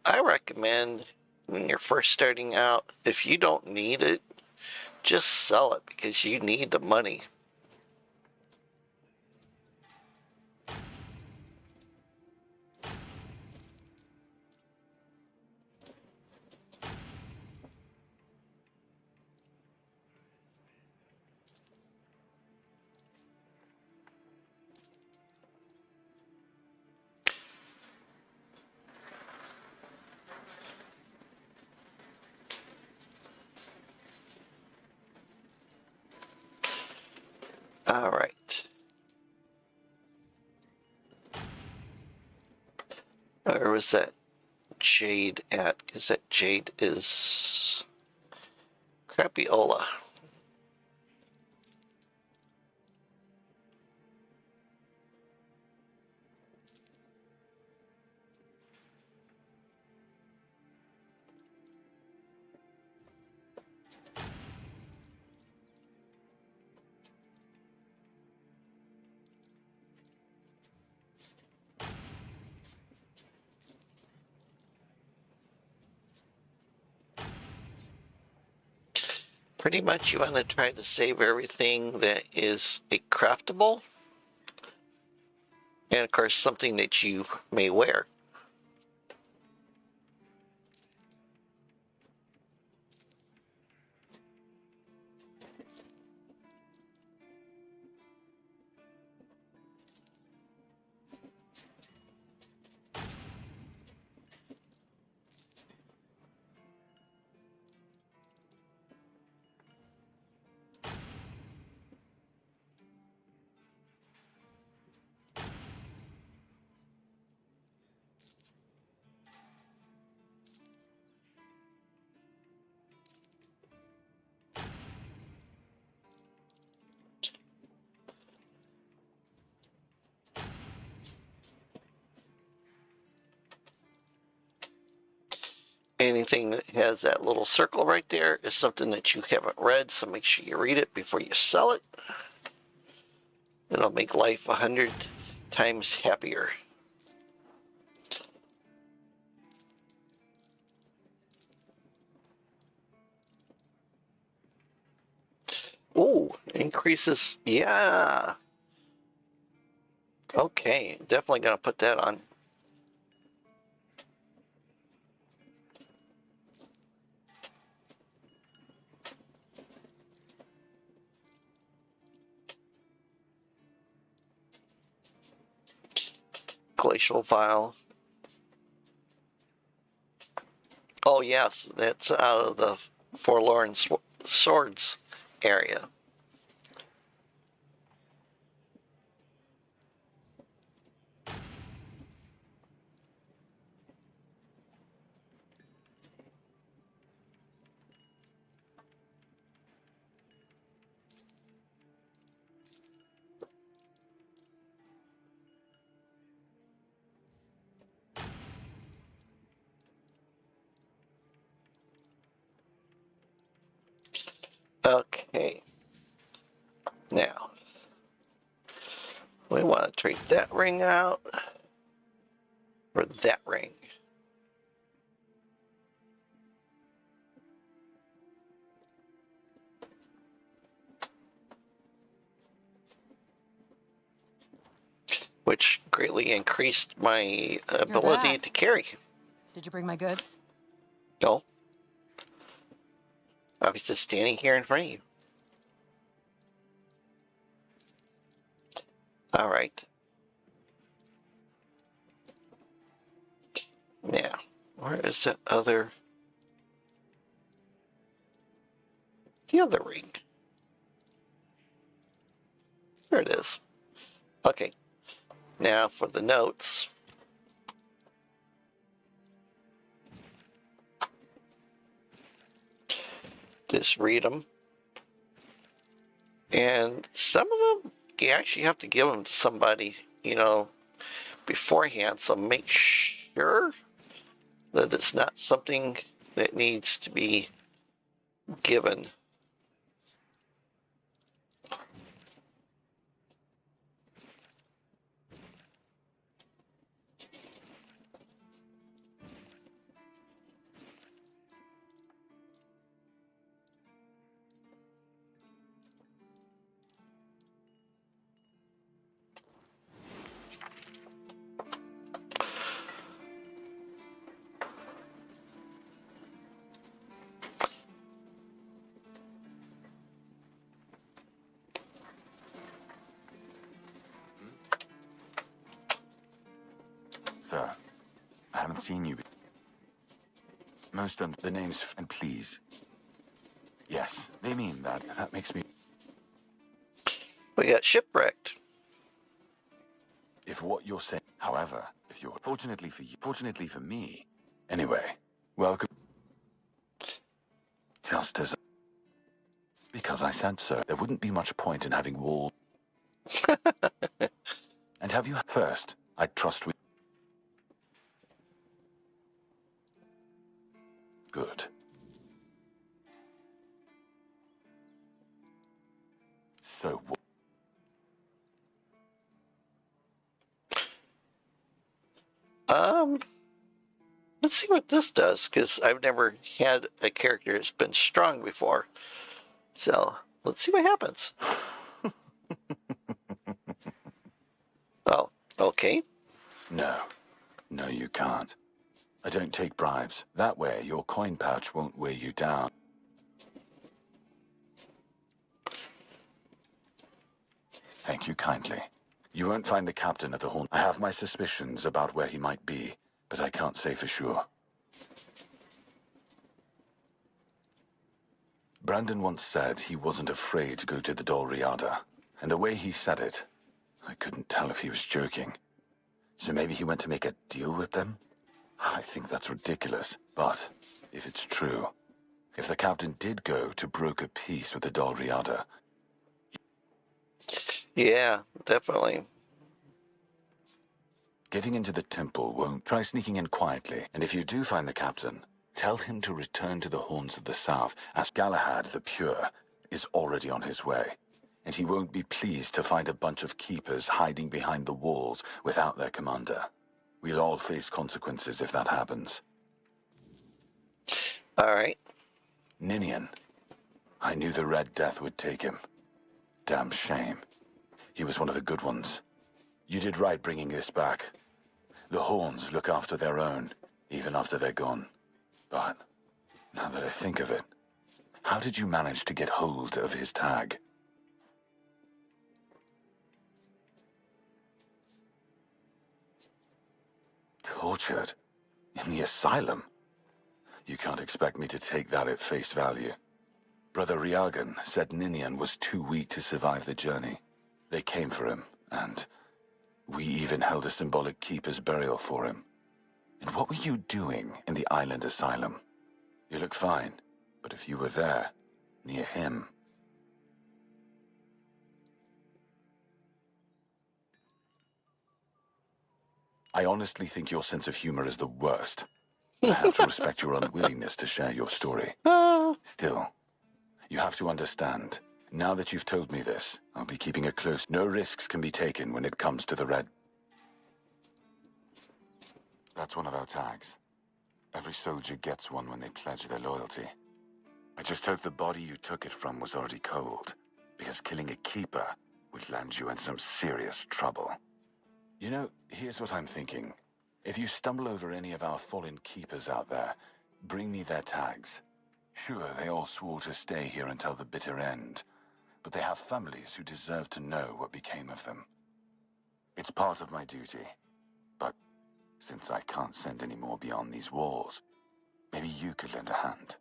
I recommend when you're first starting out, if you don't need it, just sell it because you need the money. All right. Where was that jade at? Because that jade is Crapiola. Pretty much you want to try to save everything that is a craftable. And of course something that you may wear. Anything that has that little circle right there is something that you haven't read, so make sure you read it before you sell it. It'll make life 100 times happier. Ooh, increases. Yeah. Okay, definitely gonna put that on. Glacial Vial. Oh yes, that's out of the Forlorn Swords area. Okay. Now, we want to trade that ring out for that ring. Which greatly increased my ability back. to carry. Did you bring my goods? No. I was just standing here in front of you. All right. Now, where is the other ring? There it is. Okay. Now for the notes. Just read them. And some of them, you actually have to give them to somebody, beforehand. So make sure that it's not something that needs to be given. Sir, I haven't seen you. Most of the names, and please. Yes, they mean that. That makes me. We got shipwrecked. If what you're saying, however, if you're fortunately for me. Anyway, welcome. Just as. Because I said so, there wouldn't be much point in having walls. And have you first? I trust we. Good. So. Let's see what this does, because I've never had a character that's been strong before. So, let's see what happens. Oh, okay. No, you can't. I don't take bribes. That way, your coin pouch won't weigh you down. Thank you kindly. You won't find the captain at the Horn. I have my suspicions about where he might be, but I can't say for sure. Brandon once said he wasn't afraid to go to the Dol Riada, and the way he said it, I couldn't tell if he was joking. So maybe he went to make a deal with them? I think that's ridiculous, but if it's true, if the captain did go to broker peace with the Dol Riada. Yeah, definitely. Getting into the temple won't. Try sneaking in quietly, and if you do find the captain, tell him to return to the Horns of the South, as Galahad the Pure is already on his way, and he won't be pleased to find a bunch of keepers hiding behind the walls without their commander. We'll all face consequences if that happens. All right. Ninian, I knew the Red Death would take him. Damn shame. He was one of the good ones. You did right bringing this back. The Horns look after their own, even after they're gone. But, now that I think of it, how did you manage to get hold of his tag? Tortured? In the asylum? You can't expect me to take that at face value. Brother Riagan said Ninian was too weak to survive the journey. They came for him, and we even held a symbolic keeper's burial for him. And what were you doing in the island asylum? You look fine, but if you were there, near him... I honestly think your sense of humor is the worst. I have to respect your unwillingness to share your story. Still, you have to understand, now that you've told me this, I'll be keeping a close... No risks can be taken when it comes to the Red. That's one of our tags. Every soldier gets one when they pledge their loyalty. I just hope the body you took it from was already cold, because killing a keeper would land you in some serious trouble. You know, here's what I'm thinking. If you stumble over any of our fallen keepers out there, bring me their tags. Sure, they all swore to stay here until the bitter end, but they have families who deserve to know what became of them. It's part of my duty, but since I can't send any more beyond these walls, maybe you could lend a hand.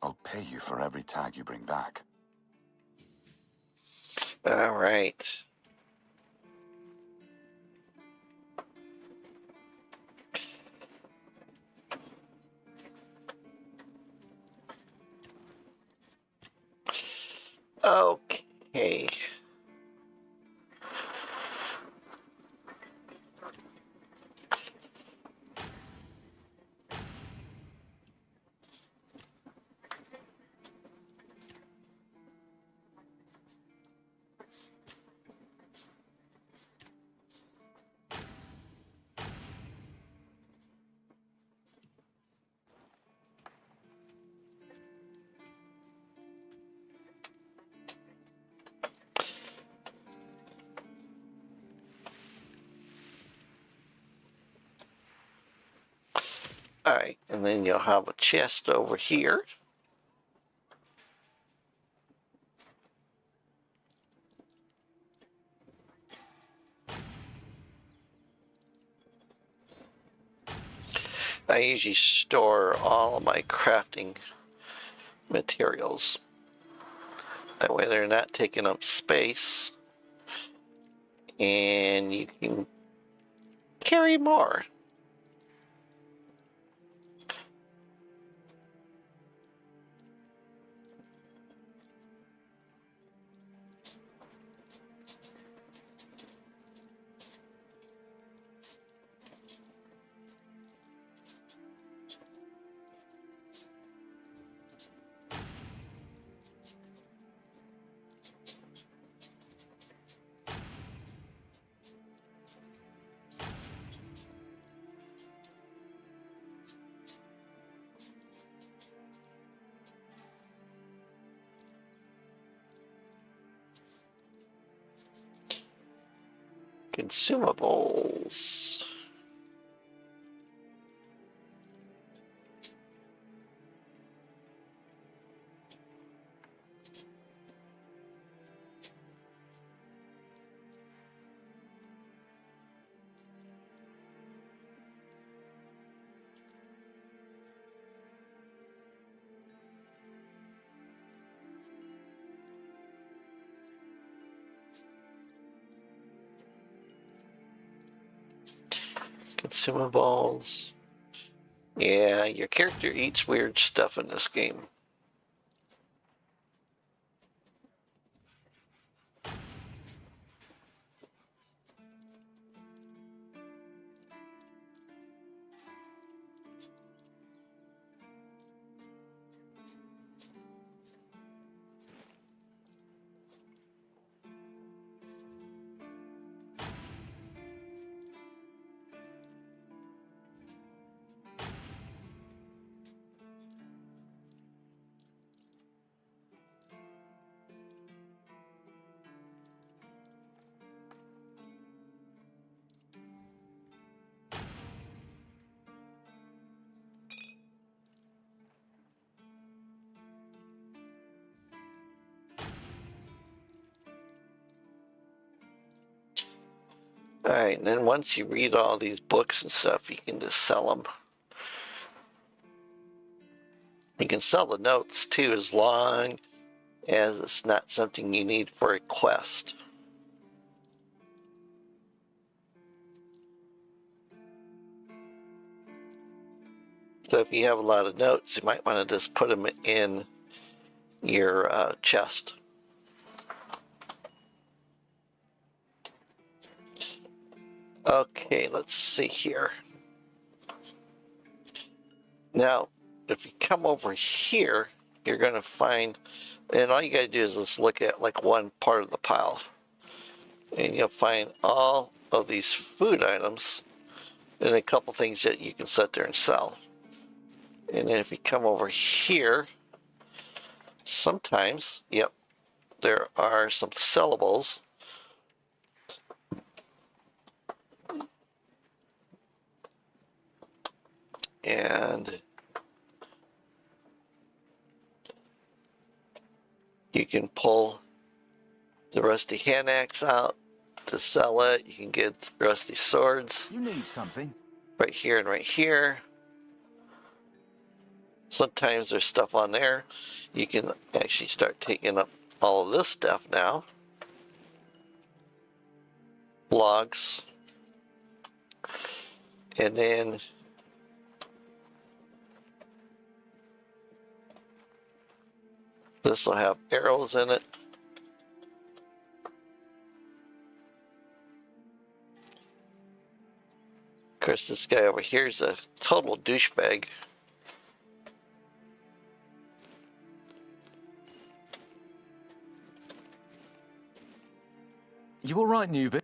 I'll pay you for every tag you bring back. All right. Okay. All right, and then you'll have a chest over here. I usually store all of my crafting materials. That way they're not taking up space. And you can carry more. Consumables. Consumables. Yeah, your character eats weird stuff in this game. Alright, and then once you read all these books and stuff, you can just sell them. You can sell the notes too, as long as it's not something you need for a quest. So if you have a lot of notes, you might want to just put them in your chest. Okay, let's see here. Now, if you come over here, you're going to find, and all you got to do is just look at like one part of the pile. And you'll find all of these food items and a couple things that you can sit there and sell. And then if you come over here, sometimes, yep, there are some sellables. And you can pull the rusty hand axe out to sell it. You can get rusty swords. You need something? Right here and right here. Sometimes there's stuff on there. You can actually start taking up all of this stuff now. Logs. And then this will have arrows in it. Of course, this guy over here is a total douchebag. You all right, newbie?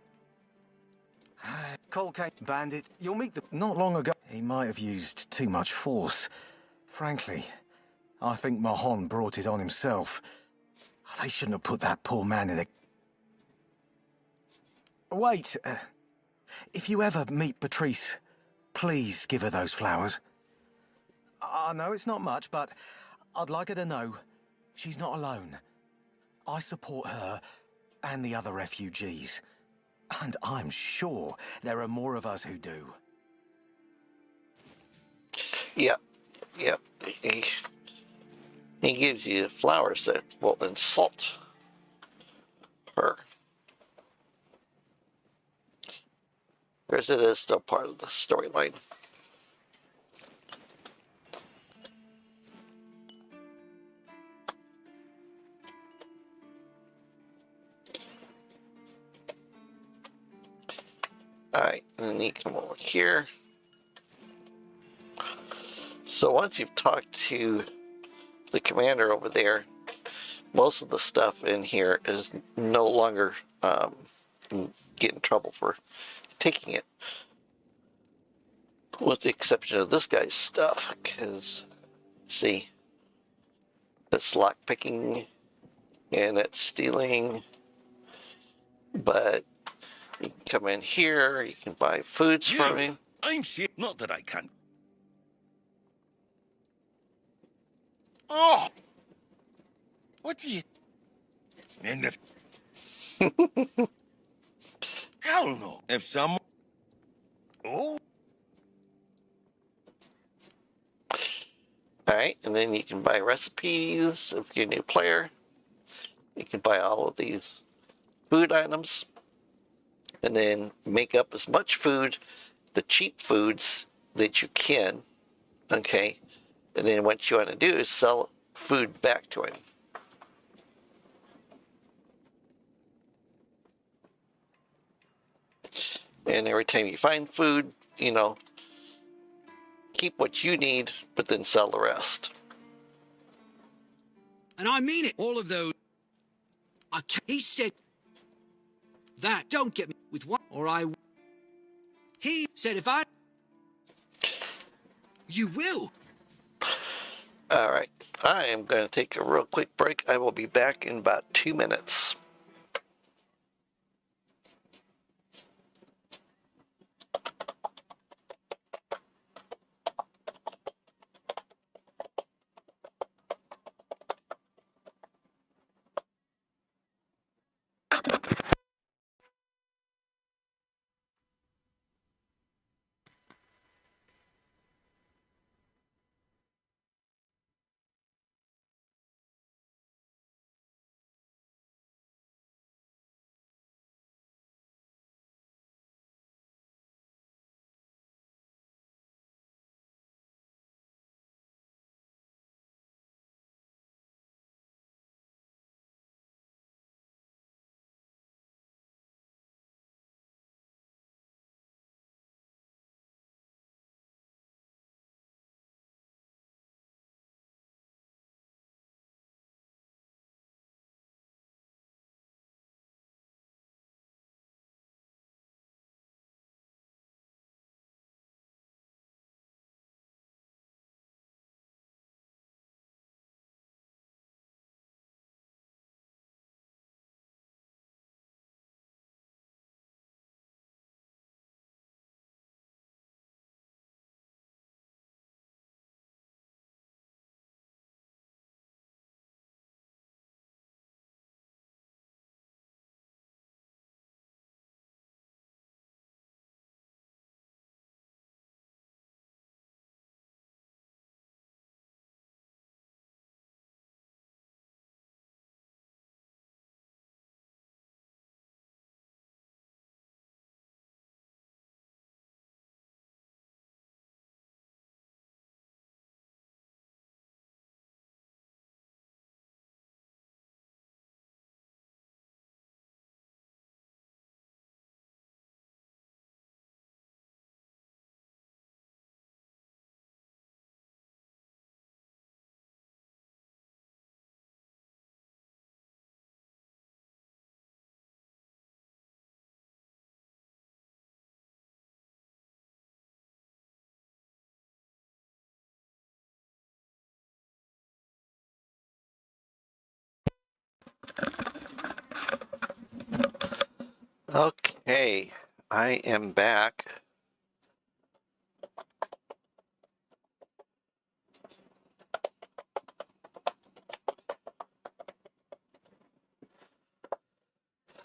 Colcate bandit. You'll meet the... Not long ago, he might have used too much force. Frankly, I think Mahon brought it on himself. They shouldn't have put that poor man in a... Wait. If you ever meet Patrice, please give her those flowers. I know it's not much, but I'd like her to know she's not alone. I support her and the other refugees. And I'm sure there are more of us who do. Yep. He gives you flowers that will insult her. Because it is still part of the storyline. Alright, and then you come over here. So once you've talked to the commander over there, most of the stuff in here is no longer get in trouble for taking it. With the exception of this guy's stuff, because, see, that's lockpicking and that's stealing. But you can come in here, you can buy foods from him. I'm sick. Not that I can't. Oh! What do you... And if... Hell no. If someone... Oh? Alright, and then you can buy recipes if you're a new player. You can buy all of these food items. And then make up as much food, the cheap foods that you can. Okay? And then what you want to do is sell food back to him. And every time you find food, you know, keep what you need, but then sell the rest. And I mean it, all of those. He said that, don't get me with what, or I... He said if I... You will. Alright, I am going to take a real quick break. I will be back in about 2 minutes. Okay, I am back.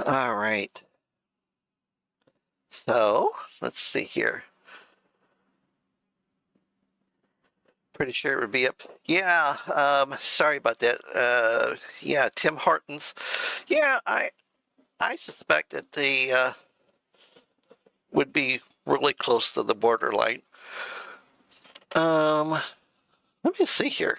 All right. So, let's see here. Pretty sure it would be up. Yeah, sorry about that. Yeah, Tim Hortons. Yeah, I suspect that they would be really close to the borderline. Let me see here.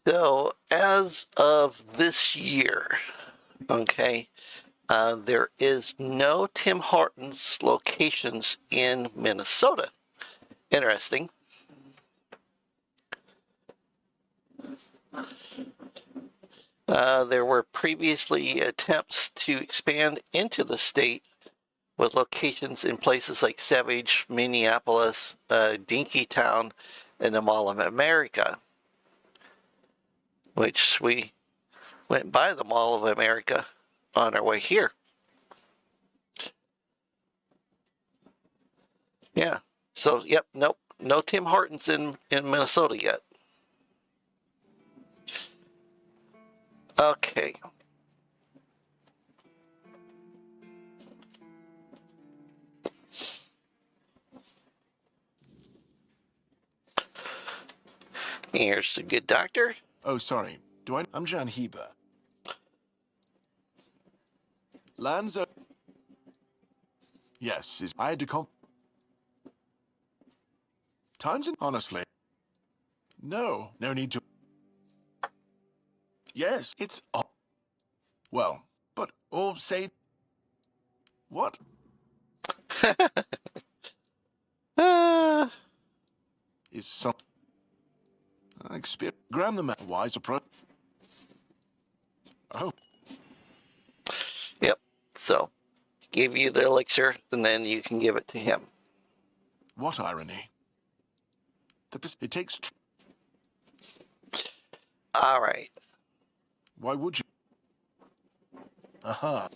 So, as of this year, okay, there is no Tim Hortons locations in Minnesota. Interesting. There were previously attempts to expand into the state with locations in places like Savage, Minneapolis, Dinkytown, and the Mall of America, which we went by the Mall of America on our way here. Yeah. So, yep, nope, no Tim Hortons in Minnesota yet. Okay. Here's the good doctor. Oh, sorry. I'm Jan Heber. Lanzo. Yes, I had to call. Honestly. No need to. Yes, it's. Well, but all say. What? Is some. Experience. Graham the man. Wise approach. Oh. Yep. So, give you the elixir, and then you can give it to him. What irony? It takes. All right. Why would you? Aha.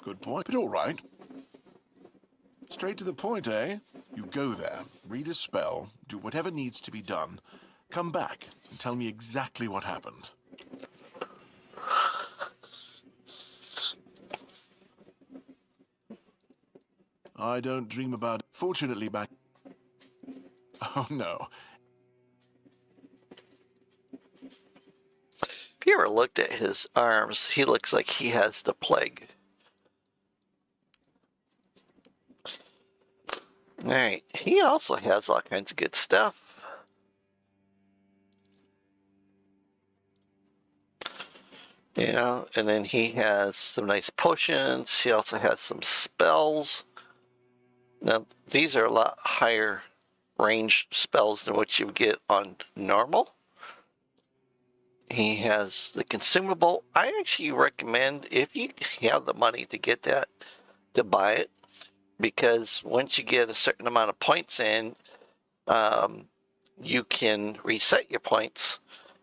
Good point, but all right. Straight to the point, eh? You go there, read a spell, do whatever needs to be done, come back and tell me exactly what happened. I don't dream about it. Fortunately, back. Oh, no. If you ever looked at his arms, he looks like he has the plague. All right. He also has all kinds of good stuff. You know, and then he has some nice potions. He also has some spells. Now, these are a lot higher range spells than what you would get on normal. He has the consumable. I actually recommend, if you have the money to get that, to buy it. Because once you get a certain amount of points in, you can reset your points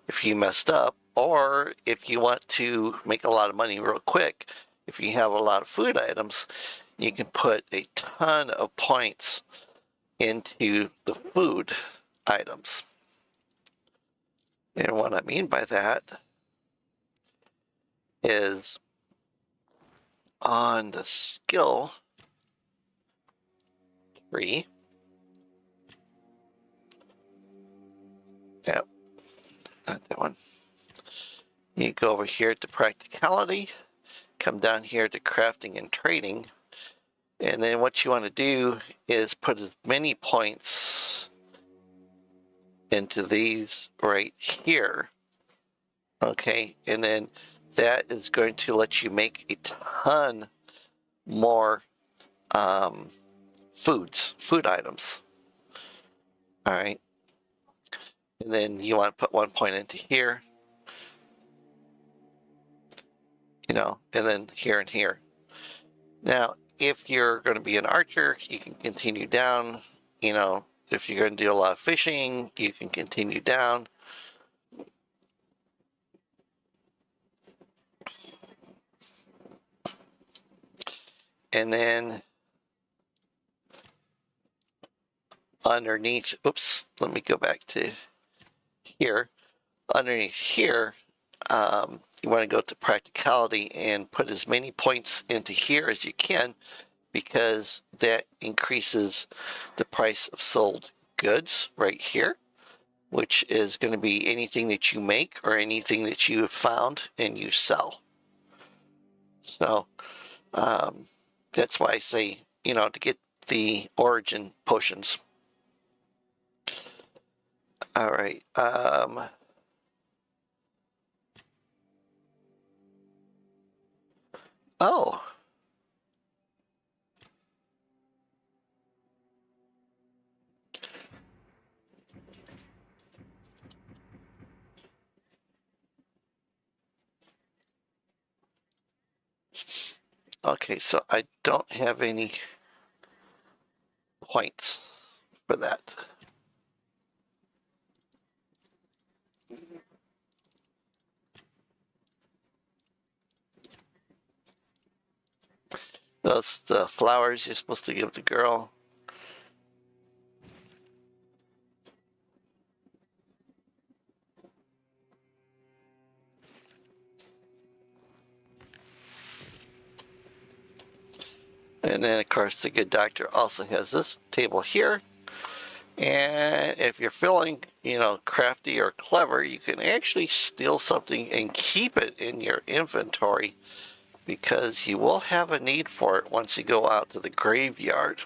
if you messed up. Or if you want to make a lot of money real quick, if you have a lot of food items, you can put a ton of points into the food items. And what I mean by that is on the skill tree. Yep, not that one. You go over here to practicality, come down here to crafting and trading, and then what you want to do is put as many points into these right here. Okay, and then that is going to let you make a ton more food items. All right. And then you want to put 1 point into here. You know, and then here and here. Now, if you're going to be an archer, you can continue down. You know, if you're going to do a lot of fishing, you can continue down. And then underneath, oops, let me go back to here. Underneath here, you want to go to practicality and put as many points into here as you can, because that increases the price of sold goods right here, which is going to be anything that you make or anything that you have found and you sell. So that's why I say, you know, to get the origin potions. All right. Oh. Okay, so I don't have any points for that. Those the flowers you're supposed to give the girl. And then, of course, the good doctor also has this table here. And if you're feeling, you know, crafty or clever, you can actually steal something and keep it in your inventory, because you will have a need for it once you go out to the graveyard.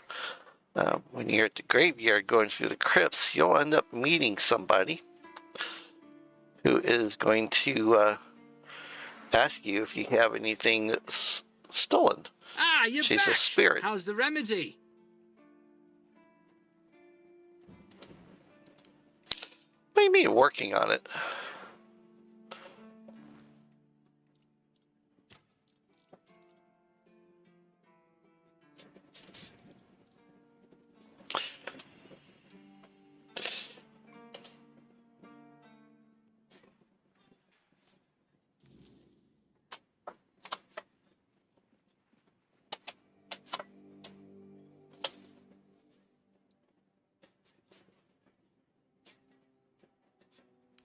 When you're at the graveyard going through the crypts, you'll end up meeting somebody who is going to ask you if you have anything that's stolen. Ah, you're She's back. a spirit. How's the remedy? What do you mean working on it?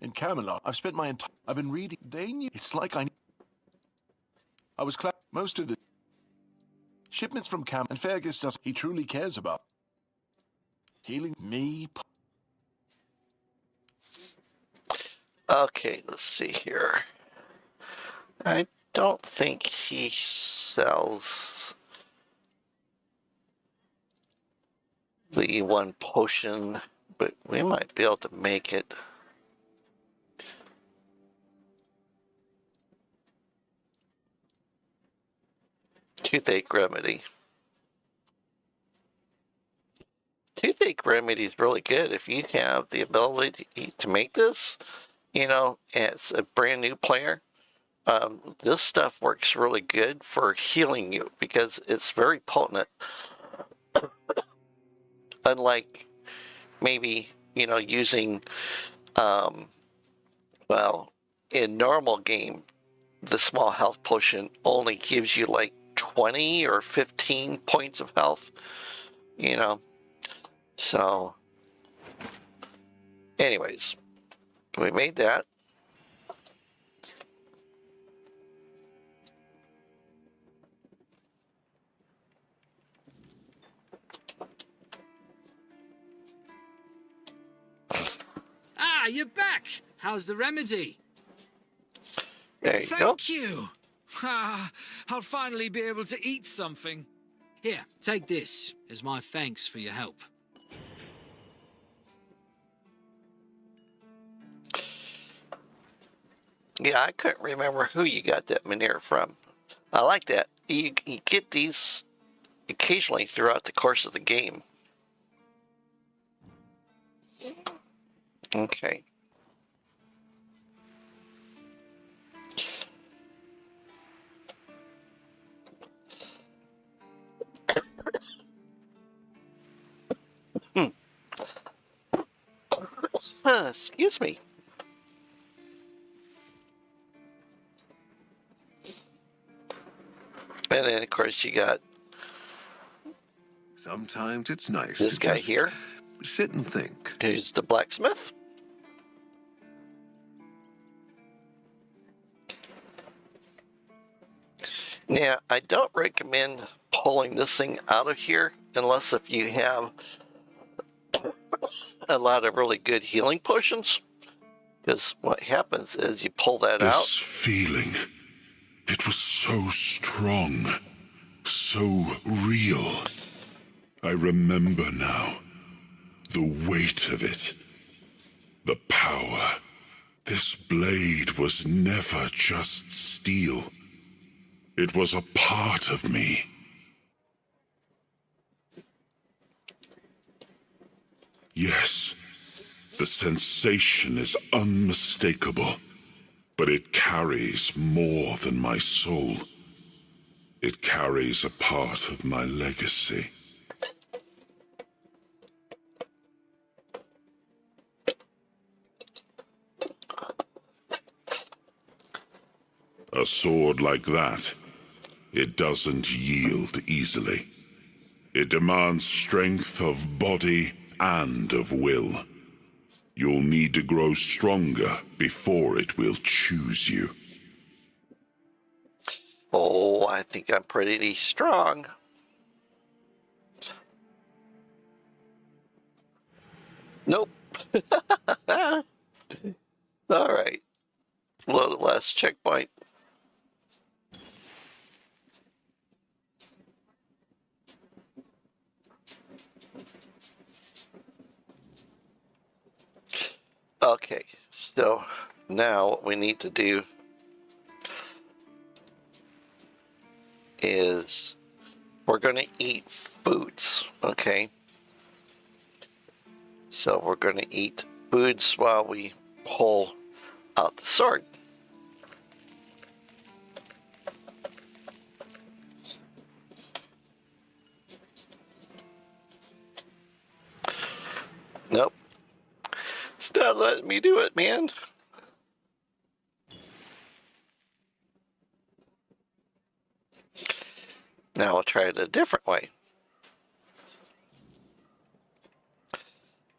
In Camelot, I've spent my entire... I've been reading... They knew... It's like I was most of the... Shipments from and Fergus does... He truly cares about... Healing me... Okay, let's see here. I don't think he sells the one potion, but we might be able to make it. Toothache remedy. Toothache remedy is really good if you have the ability to make this. You know, as a brand new player, this stuff works really good for healing you because it's very potent. Unlike maybe, you know, using, well, in normal game, the small health potion only gives you like 20 or 15 points of health, you know. So, anyways, we made that. Ah, you're back. How's the remedy? There you go. Thank you. Ah, I'll finally be able to eat something. Here, take this as my thanks for your help. Yeah, I couldn't remember who you got that manure from. I like that. You get these occasionally throughout the course of the game. Okay. Excuse me. And then, of course, you got Sometimes it's nice this to guy just here, sit and think. who's the blacksmith. Now, I don't recommend pulling this thing out of here unless if you have a lot of really good healing potions. Because what happens is you pull that out. This feeling, it was so strong, so real. I remember now. The weight of it. The power. This blade was never just steel. It was a part of me. Yes, the sensation is unmistakable, but it carries more than my soul. It carries a part of my legacy. A sword like that, it doesn't yield easily. It demands strength of body and of will. You'll need to grow stronger before it will choose you. Oh, I think I'm pretty strong. Nope. All right. Load the last checkpoint. Okay, so now what we need to do is we're going to eat foods, okay? So we're going to eat foods while we pull out the sword. Nope. It's not letting me do it, man. Now I'll try it a different way.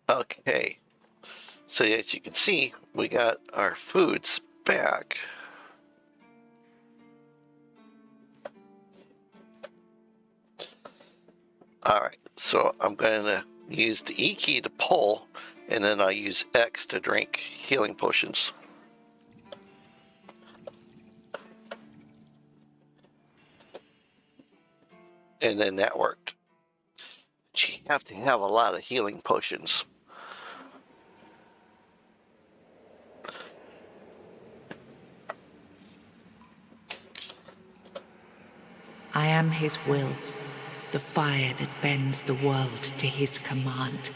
Okay. So as you can see, we got our foods back. Alright, so I'm going to use the E key to pull, and then I'll use X to drink healing potions. And then that worked. But you have to have a lot of healing potions. I am his will, the fire that bends the world to his command.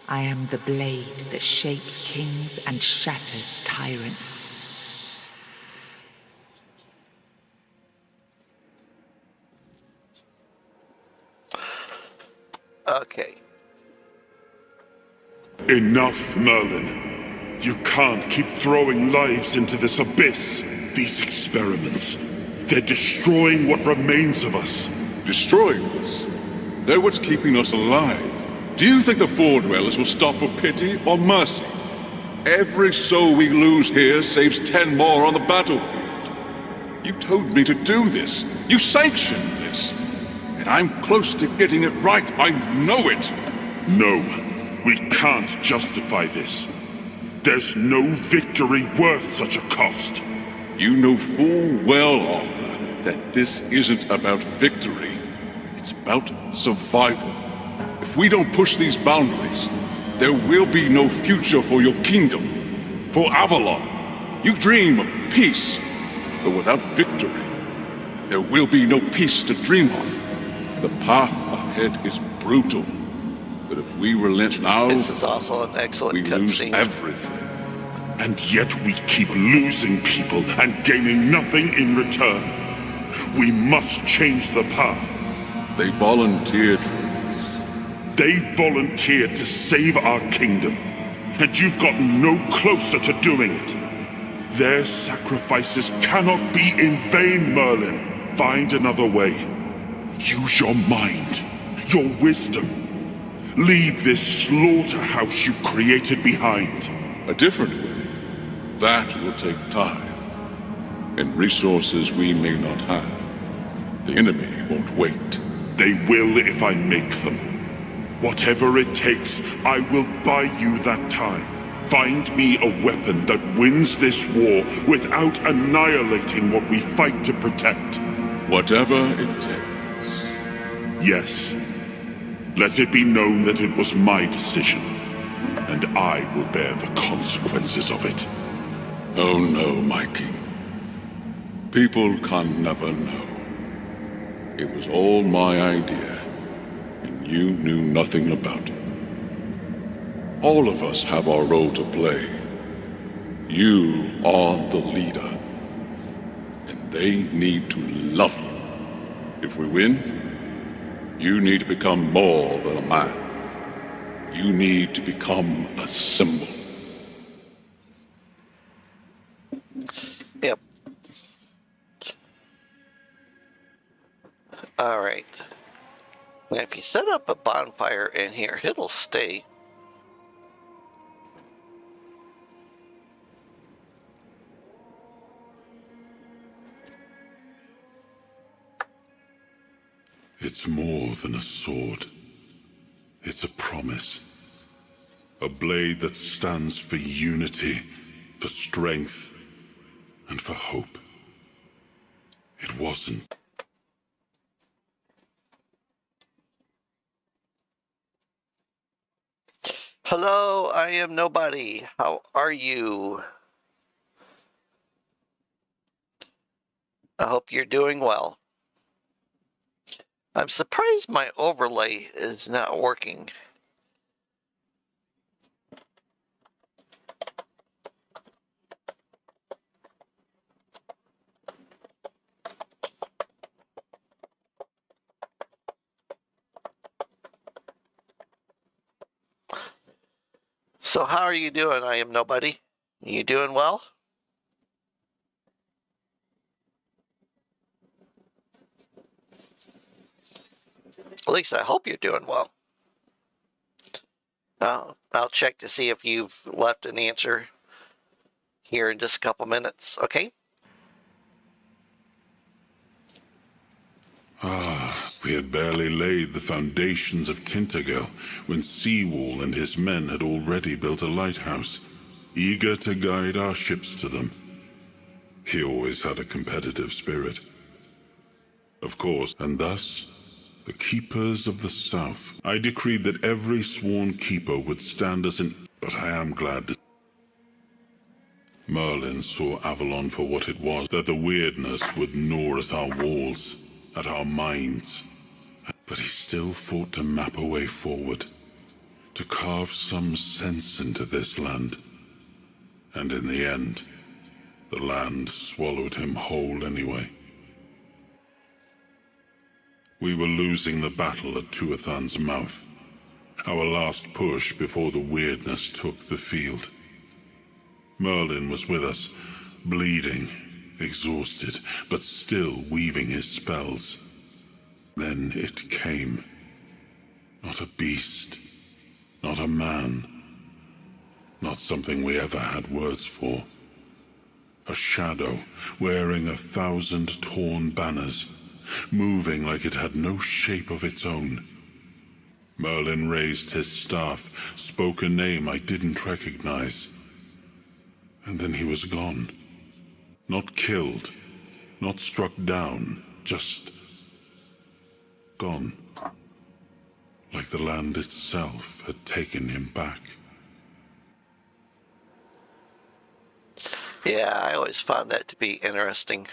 I am the blade that shapes kings and shatters tyrants. Okay. Enough, Merlin. You can't keep throwing lives into this abyss. These experiments, they're destroying what remains of us. Destroying us? They're what's keeping us alive. Do you think the Four Dwellers will stop for pity or mercy? Every soul we lose here saves 10 more on the battlefield. You told me to do this. You sanctioned this. And I'm close to getting it right. I know it. No, we can't justify this. There's no victory worth such a cost. You know full well, Arthur, that this isn't about victory. It's about survival. If we don't push these boundaries, there will be no future for your kingdom, for Avalon. You dream of peace, but without victory, there will be no peace to dream of. The path ahead is brutal, but if we relent now, This is also an excellent we lose cutscene. everything. And yet we keep losing people and gaining nothing in return. We must change the path. They volunteered for this. They volunteered to save our kingdom, and you've gotten no closer to doing it. Their sacrifices cannot be in vain, Merlin. Find another way. Use your mind, your wisdom. Leave this slaughterhouse you've created behind. A different way. That will take time, and resources we may not have. The enemy won't wait. They will if I make them. Whatever it takes, I will buy you that time. Find me a weapon that wins this war without annihilating what we fight to protect. Whatever it takes. Yes. Let it be known that it was my decision, and I will bear the consequences of it. Oh no, my king. People can never know. It was all my idea, and you knew nothing about it. All of us have our role to play. You are the leader, and they need to love you. If we win, you need to become more than a man. You need to become a symbol. Yep. Alright. Now, if you set up a bonfire in here, it'll stay. It's more than a sword. It's a promise. A blade that stands for unity, for strength, and for hope. It wasn't. Hello, I am nobody. How are you? I hope you're doing well. I'm surprised my overlay is not working. So how are you doing? I am nobody. You doing well? At least I hope you're doing well. I'll check to see if you've left an answer here in just a couple minutes, okay? We had barely laid the foundations of Tintagel when Seawall and his men had already built a lighthouse, eager to guide our ships to them. He always had a competitive spirit. Of course, and thus, the Keepers of the South. I decreed that every sworn keeper would stand as an... But I am glad that Merlin saw Avalon for what it was, that the weirdness would gnaw at our walls, at our minds. But he still fought to map a way forward, to carve some sense into this land. And in the end, the land swallowed him whole anyway. We were losing the battle at Tuathan's mouth, our last push before the weirdness took the field. Merlin was with us, bleeding, exhausted, but still weaving his spells. Then it came. Not a beast, not a man, not something we ever had words for. A shadow, wearing 1,000 torn banners, moving like it had no shape of its own. Merlin raised his staff, spoke a name I didn't recognize. And then he was gone. Not killed, not struck down, just gone. Like the land itself had taken him back. Yeah, I always found that to be interesting.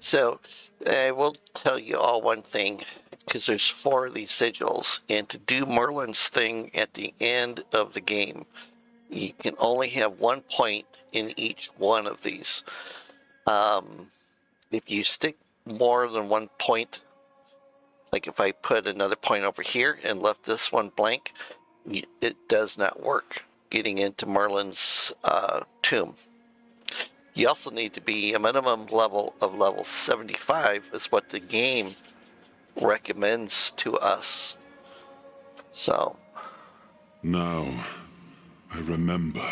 So I will tell you all one thing, because there's 4 of these sigils, and to do Merlin's thing at the end of the game, you can only have 1 point in each one of these. If you stick more than 1 point, like if I put another point over here and left this one blank, it does not work getting into Merlin's tomb. You also need to be a minimum level of level 75 is what the game recommends to us. So. Now, I remember.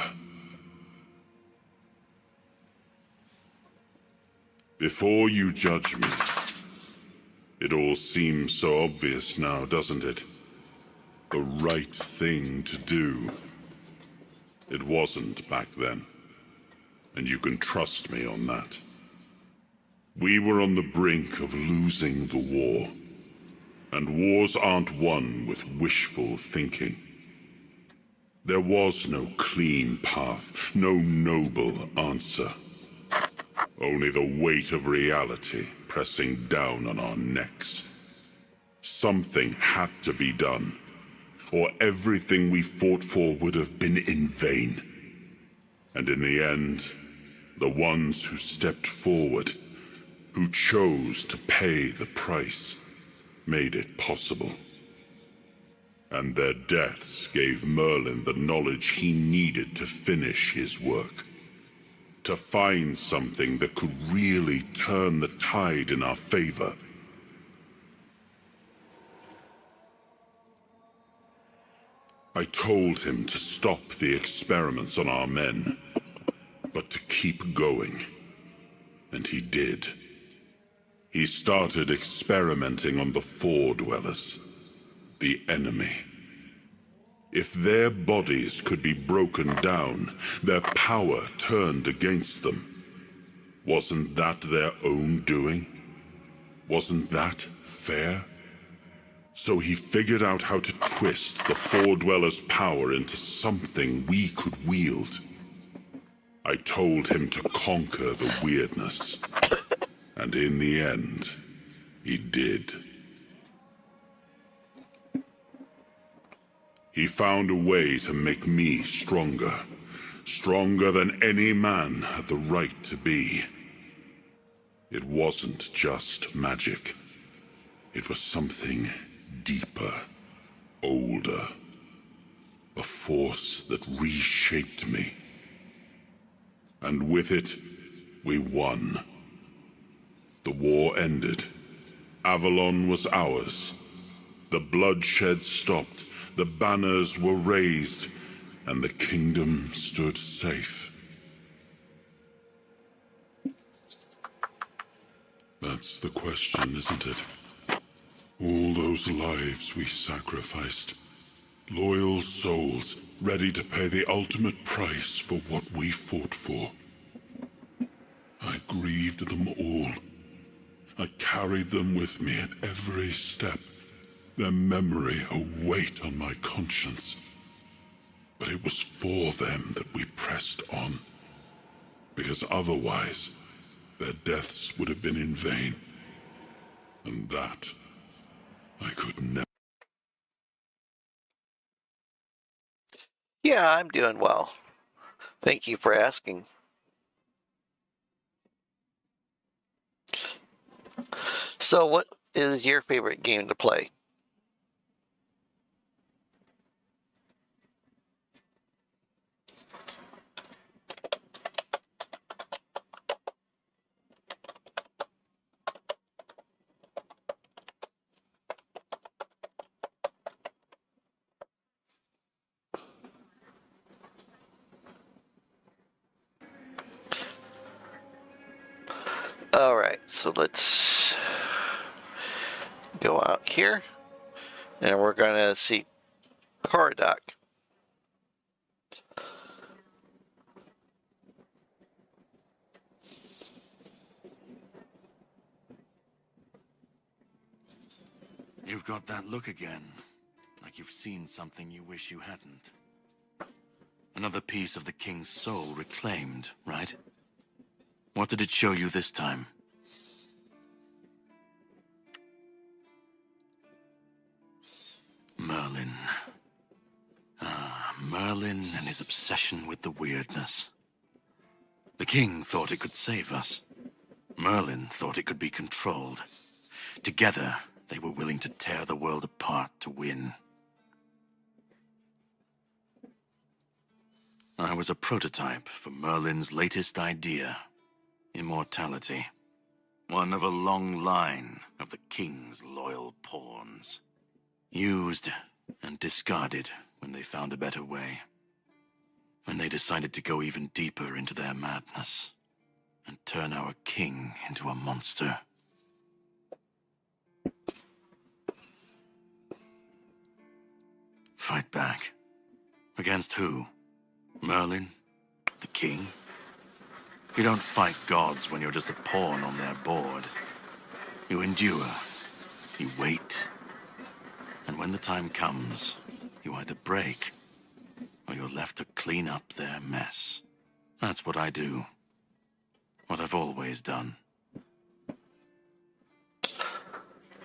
Before you judge me, it all seems so obvious now, doesn't it? The right thing to do. It wasn't back then. And you can trust me on that. We were on the brink of losing the war. And wars aren't won with wishful thinking. There was no clean path, no noble answer. Only the weight of reality pressing down on our necks. Something had to be done, or everything we fought for would have been in vain. And in the end, the ones who stepped forward, who chose to pay the price, made it possible. And their deaths gave Merlin the knowledge he needed to finish his work. To find something that could really turn the tide in our favor. I told him to stop the experiments on our men, but to keep going. And he did. He started experimenting on the Four Dwellers, the enemy. If their bodies could be broken down, their power turned against them, wasn't that their own doing? Wasn't that fair? So he figured out how to twist the Four Dwellers' power into something we could wield. I told him to conquer the weirdness. And in the end, he did. He found a way to make me stronger. Stronger than any man had the right to be. It wasn't just magic. It was something deeper, older. A force that reshaped me. And with it, we won. The war ended. Avalon was ours. The bloodshed stopped. The banners were raised, and the kingdom stood safe. That's the question, isn't it? All those lives we sacrificed. Loyal souls, ready to pay the ultimate price for what we fought for. I grieved them all. I carried them with me at every step. Their memory a weight on my conscience. But it was for them that we pressed on. Because otherwise, their deaths would have been in vain. And that, I could never. Yeah, I'm doing well. Thank you for asking. So, what is your favorite game to play? Alright, so let's go out here, and we're going to see Corodoc. You've got that look again, like you've seen something you wish you hadn't. Another piece of the king's soul reclaimed, right? What did it show you this time? Merlin and his obsession with the weirdness. The king thought it could save us. Merlin thought it could be controlled. Together, they were willing to tear the world apart to win. I was a prototype for Merlin's latest idea, immortality. One of a long line of the king's loyal pawns. Used and discarded when they found a better way. When they decided to go even deeper into their madness and turn our king into a monster. Fight back. Against who? Merlin? The king? You don't fight gods when you're just a pawn on their board. You endure. You wait. And when the time comes, you either break, or you're left to clean up their mess. That's what I do. What I've always done.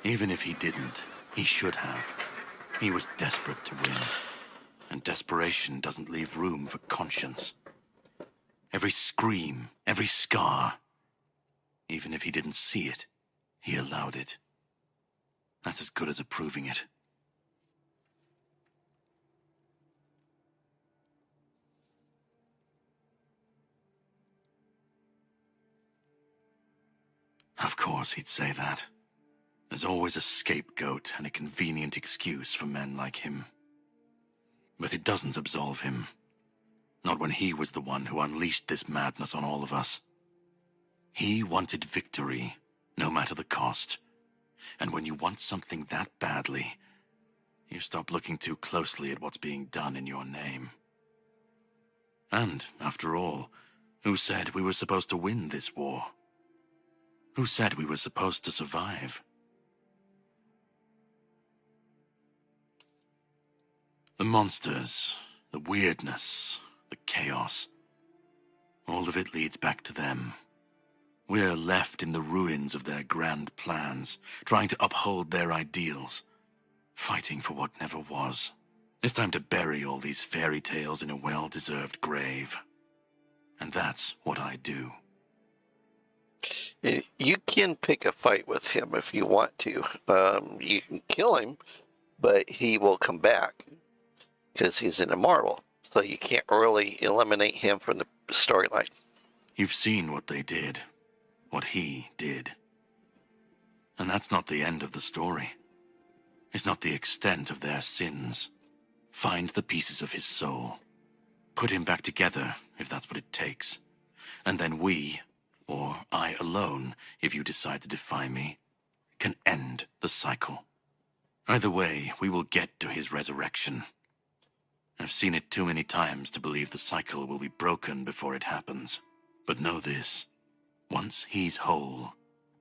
Even if he didn't, he should have. He was desperate to win. And desperation doesn't leave room for conscience. Every scream, every scar, even if he didn't see it, he allowed it. That's as good as approving it. Of course he'd say that. There's always a scapegoat and a convenient excuse for men like him. But it doesn't absolve him. Not when he was the one who unleashed this madness on all of us. He wanted victory, no matter the cost. And when you want something that badly, you stop looking too closely at what's being done in your name. And, after all, who said we were supposed to win this war? Who said we were supposed to survive? The monsters, the weirdness, the chaos, all of it leads back to them. We're left in the ruins of their grand plans, trying to uphold their ideals, fighting for what never was. It's time to bury all these fairy tales in a well-deserved grave. And that's what I do. You can pick a fight with him if you want to. You can kill him, but he will come back because he's an immortal. So you can't really eliminate him from the storyline. You've seen what they did, what he did. And that's not the end of the story. It's not the extent of their sins. Find the pieces of his soul. Put him back together, if that's what it takes. And then we, or I alone, if you decide to defy me, can end the cycle. Either way, we will get to his resurrection. I've seen it too many times to believe the cycle will be broken before it happens. But know this, once he's whole,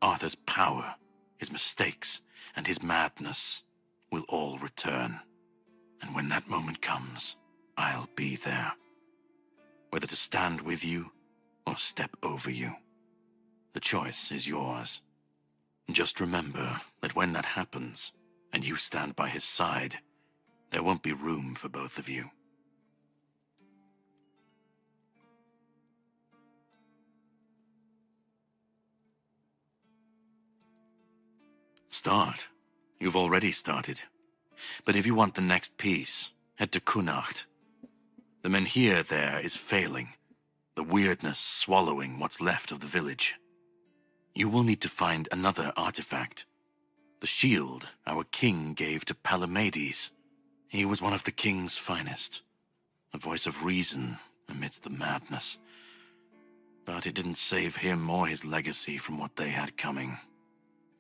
Arthur's power, his mistakes, and his madness will all return. And when that moment comes, I'll be there. Whether to stand with you or step over you. The choice is yours. Just remember that when that happens, and you stand by his side, there won't be room for both of you. Start. You've already started. But if you want the next piece, head to Kunacht. The menhir there is failing, the weirdness swallowing what's left of the village. You will need to find another artifact. The shield our king gave to Palamedes. He was one of the king's finest, a voice of reason amidst the madness. But it didn't save him or his legacy from what they had coming.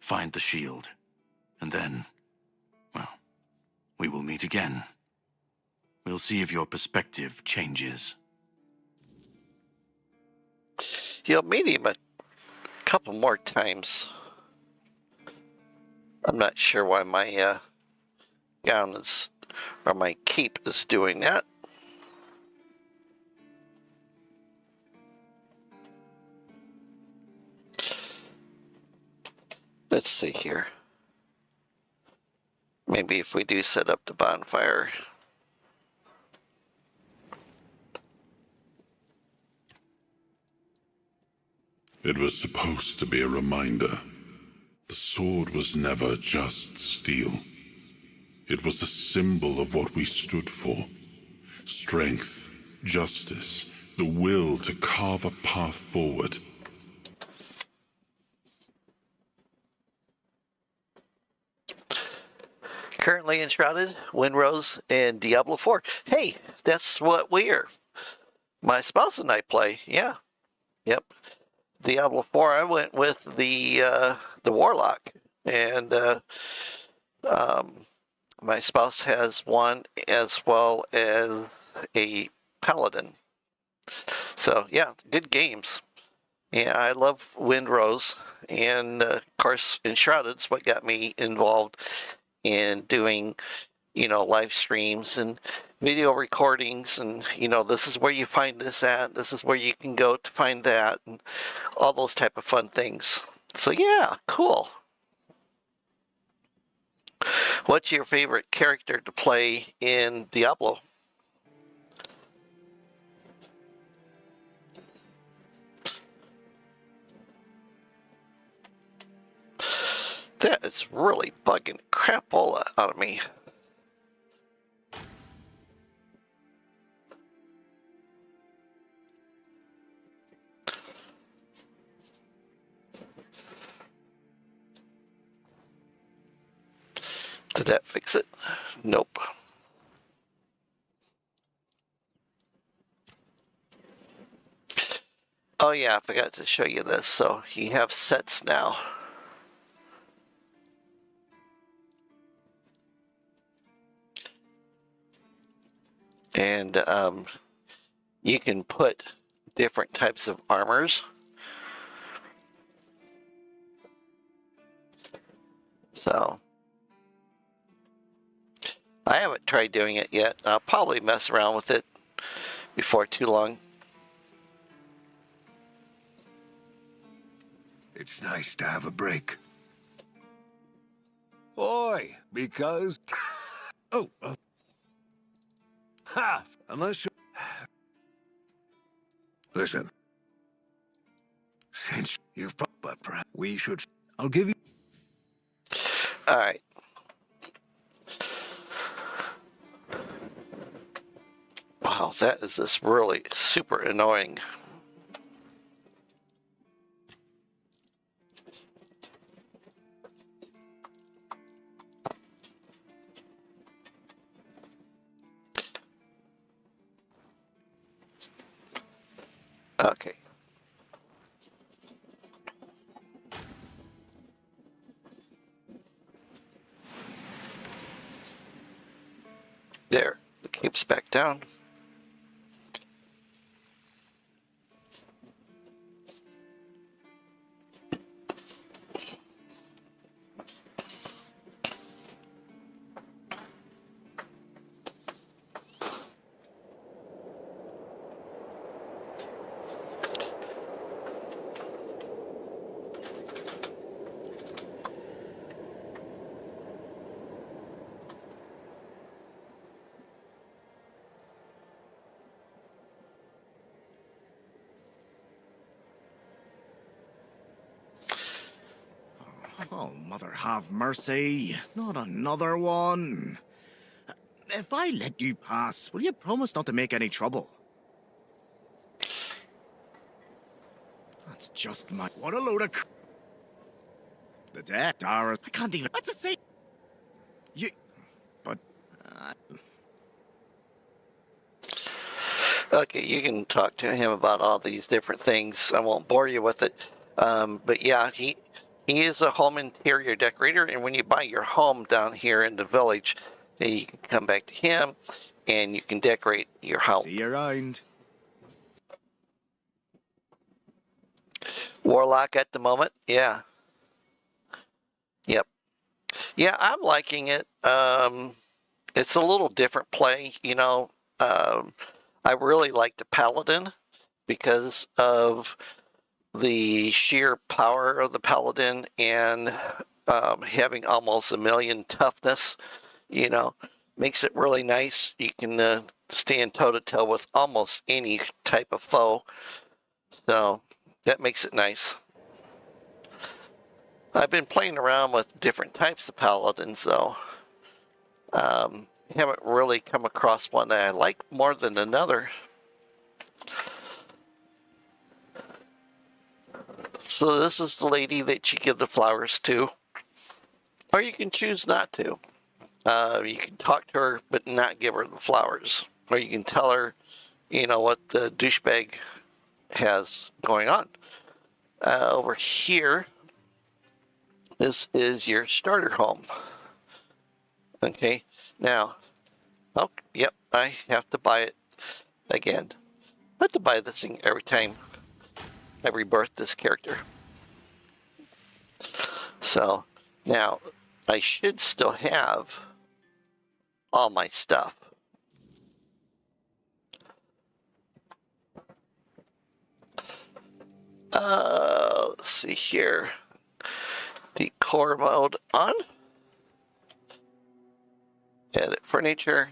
Find the shield, and then, well, we will meet again. We'll see if your perspective changes. You'll meet him a couple more times. I'm not sure why my gown is, or my cape is doing that. Let's see here. Maybe if we do set up the bonfire. It was supposed to be a reminder. The sword was never just steel. It was a symbol of what we stood for. Strength, justice, the will to carve a path forward. Currently enshrouded, Windrose, and Diablo 4. Hey, that's what my spouse and I play. Yeah. Yep. Diablo 4, I went with the Warlock. And my spouse has one as well as a Paladin. So, yeah, good games. Yeah, I love Windrose. And, of course, Enshrouded is what got me involved in doing, live streams and video recordings. And, this is where you find this at. This is where you can go to find that. And all those type of fun things. So, yeah, cool. What's your favorite character to play in Diablo? That is really bugging crapola out of me. Did that fix it? Nope. Oh yeah, I forgot to show you this. So you have sets now. And you can put different types of armors. So I haven't tried doing it yet. I'll probably mess around with it before too long. It's nice to have a break. Oi, because... Oh, ha! Unless you... Listen. Since you've... But perhaps we should... I'll give you... Alright. Wow, that is just really super annoying. Okay. There, the cape's back down. Oh, Mother have mercy. Not another one. If I let you pass, will you promise not to make any trouble? That's just my... What a load of... The deck, Dara. I can't even... What to say? You... But... Okay, you can talk to him about all these different things. I won't bore you with it. But yeah, he is a home interior decorator, and when you buy your home down here in the village, then you can come back to him, and you can decorate your house. See you around. Warlock at the moment, yeah. Yep. Yeah, I'm liking it. It's a little different play, I really like the Paladin because of the sheer power of the Paladin and having almost 1,000,000 toughness, makes it really nice. You can stand toe-to-toe with almost any type of foe. So, That makes it nice. I've been playing around with different types of paladins, though. Haven't really come across one that I like more than another. So this is the lady that you give the flowers to. Or you can choose not to. You can talk to her, but not give her the flowers. Or you can tell her, you know, what the douchebag has going on. Over here, this is your starter home. Okay, now, oh, yep, I have to buy it again. I have to buy this thing every time I rebirth this character. So, now, I should still have all my stuff. Let's see here. Decor mode on. Edit furniture.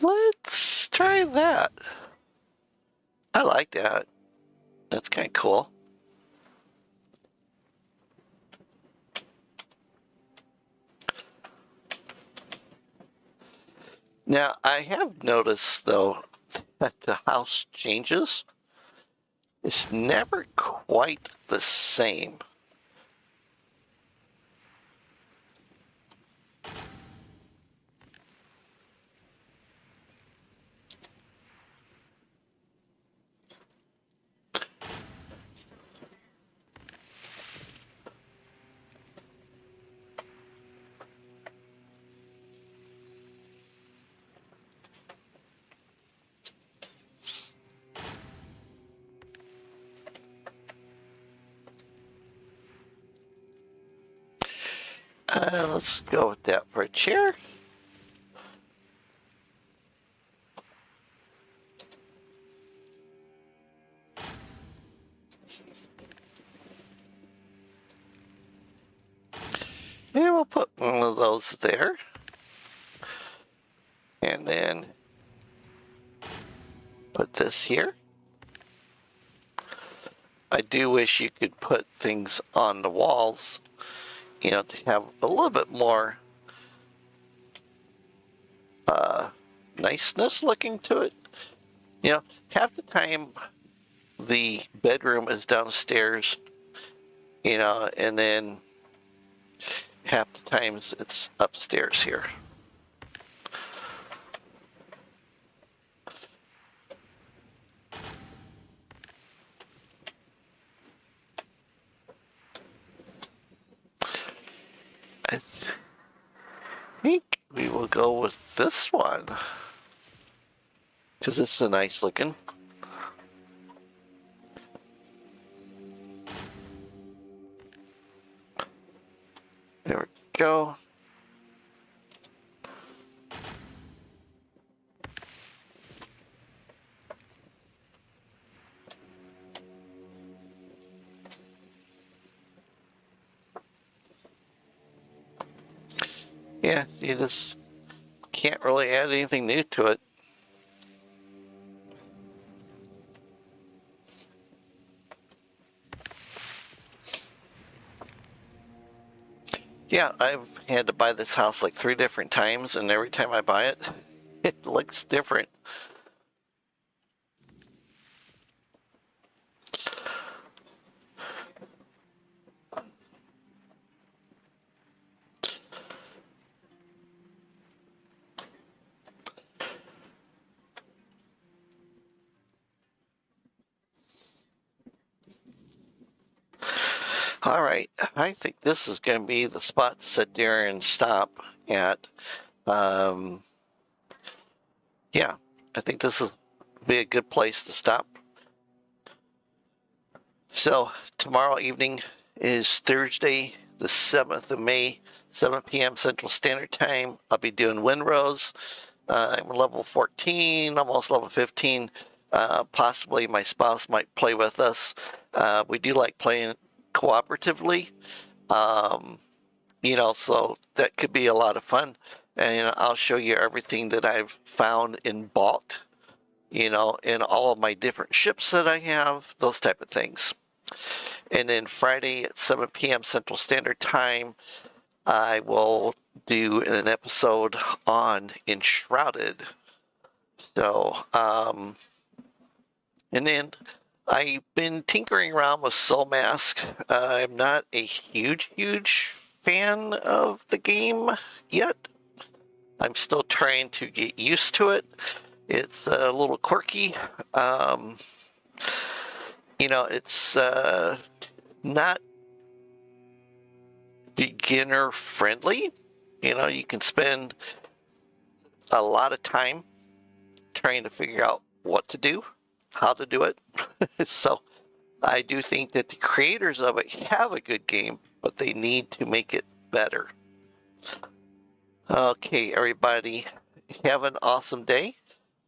Let's try that. I like that. That's kind of cool. Now, I have noticed, though, that the house changes. It's never quite the same. Let's go with that for a chair. And we'll put one of those there. And then put this here. I do wish you could put things on the walls, you know, to have a little bit more niceness looking to it. You know, half the time the bedroom is downstairs, you know, and then half the times it's upstairs here. I think we will go with this one because it's a nice looking. There we go. Yeah, you just can't really add anything new to it. Yeah, I've had to buy this house like 3 different times, and every time I buy it, it looks different. All right, I think this is going to be the spot to sit there and stop at. Yeah, I think this will be a good place to stop. So tomorrow evening is Thursday, the 7th of May, 7 p.m. Central Standard Time. I'll be doing Windrose. I'm level 14, almost level 15. Possibly my spouse might play with us. We do like playing cooperatively. You know, so that could be a lot of fun. And I'll show you everything that I've found and bought, you know, in all of my different ships that I have, those type of things. And then Friday at 7 p.m. Central Standard Time, I will do an episode on Enshrouded. So, and then I've been tinkering around with Soul Mask. I'm not a huge fan of the game yet. I'm still trying to get used to it. It's a little quirky. You know, it's not beginner friendly. You know, you can spend a lot of time trying to figure out what to do, how to do it. So I do think that the creators of it have a good game, but they need to make it better. Okay, everybody, have an awesome day.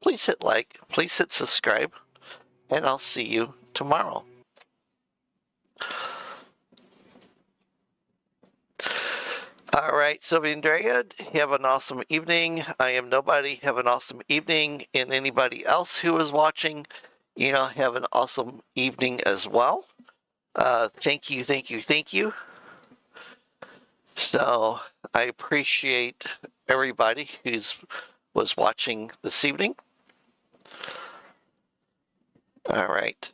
Please hit like, please hit subscribe, and I'll see you tomorrow. All right, Sylvia and Drea, have an awesome evening. I am Nobody. Have an awesome evening. And anybody else who is watching, you know, have an awesome evening as well. Thank you. So I appreciate everybody was watching this evening. All right.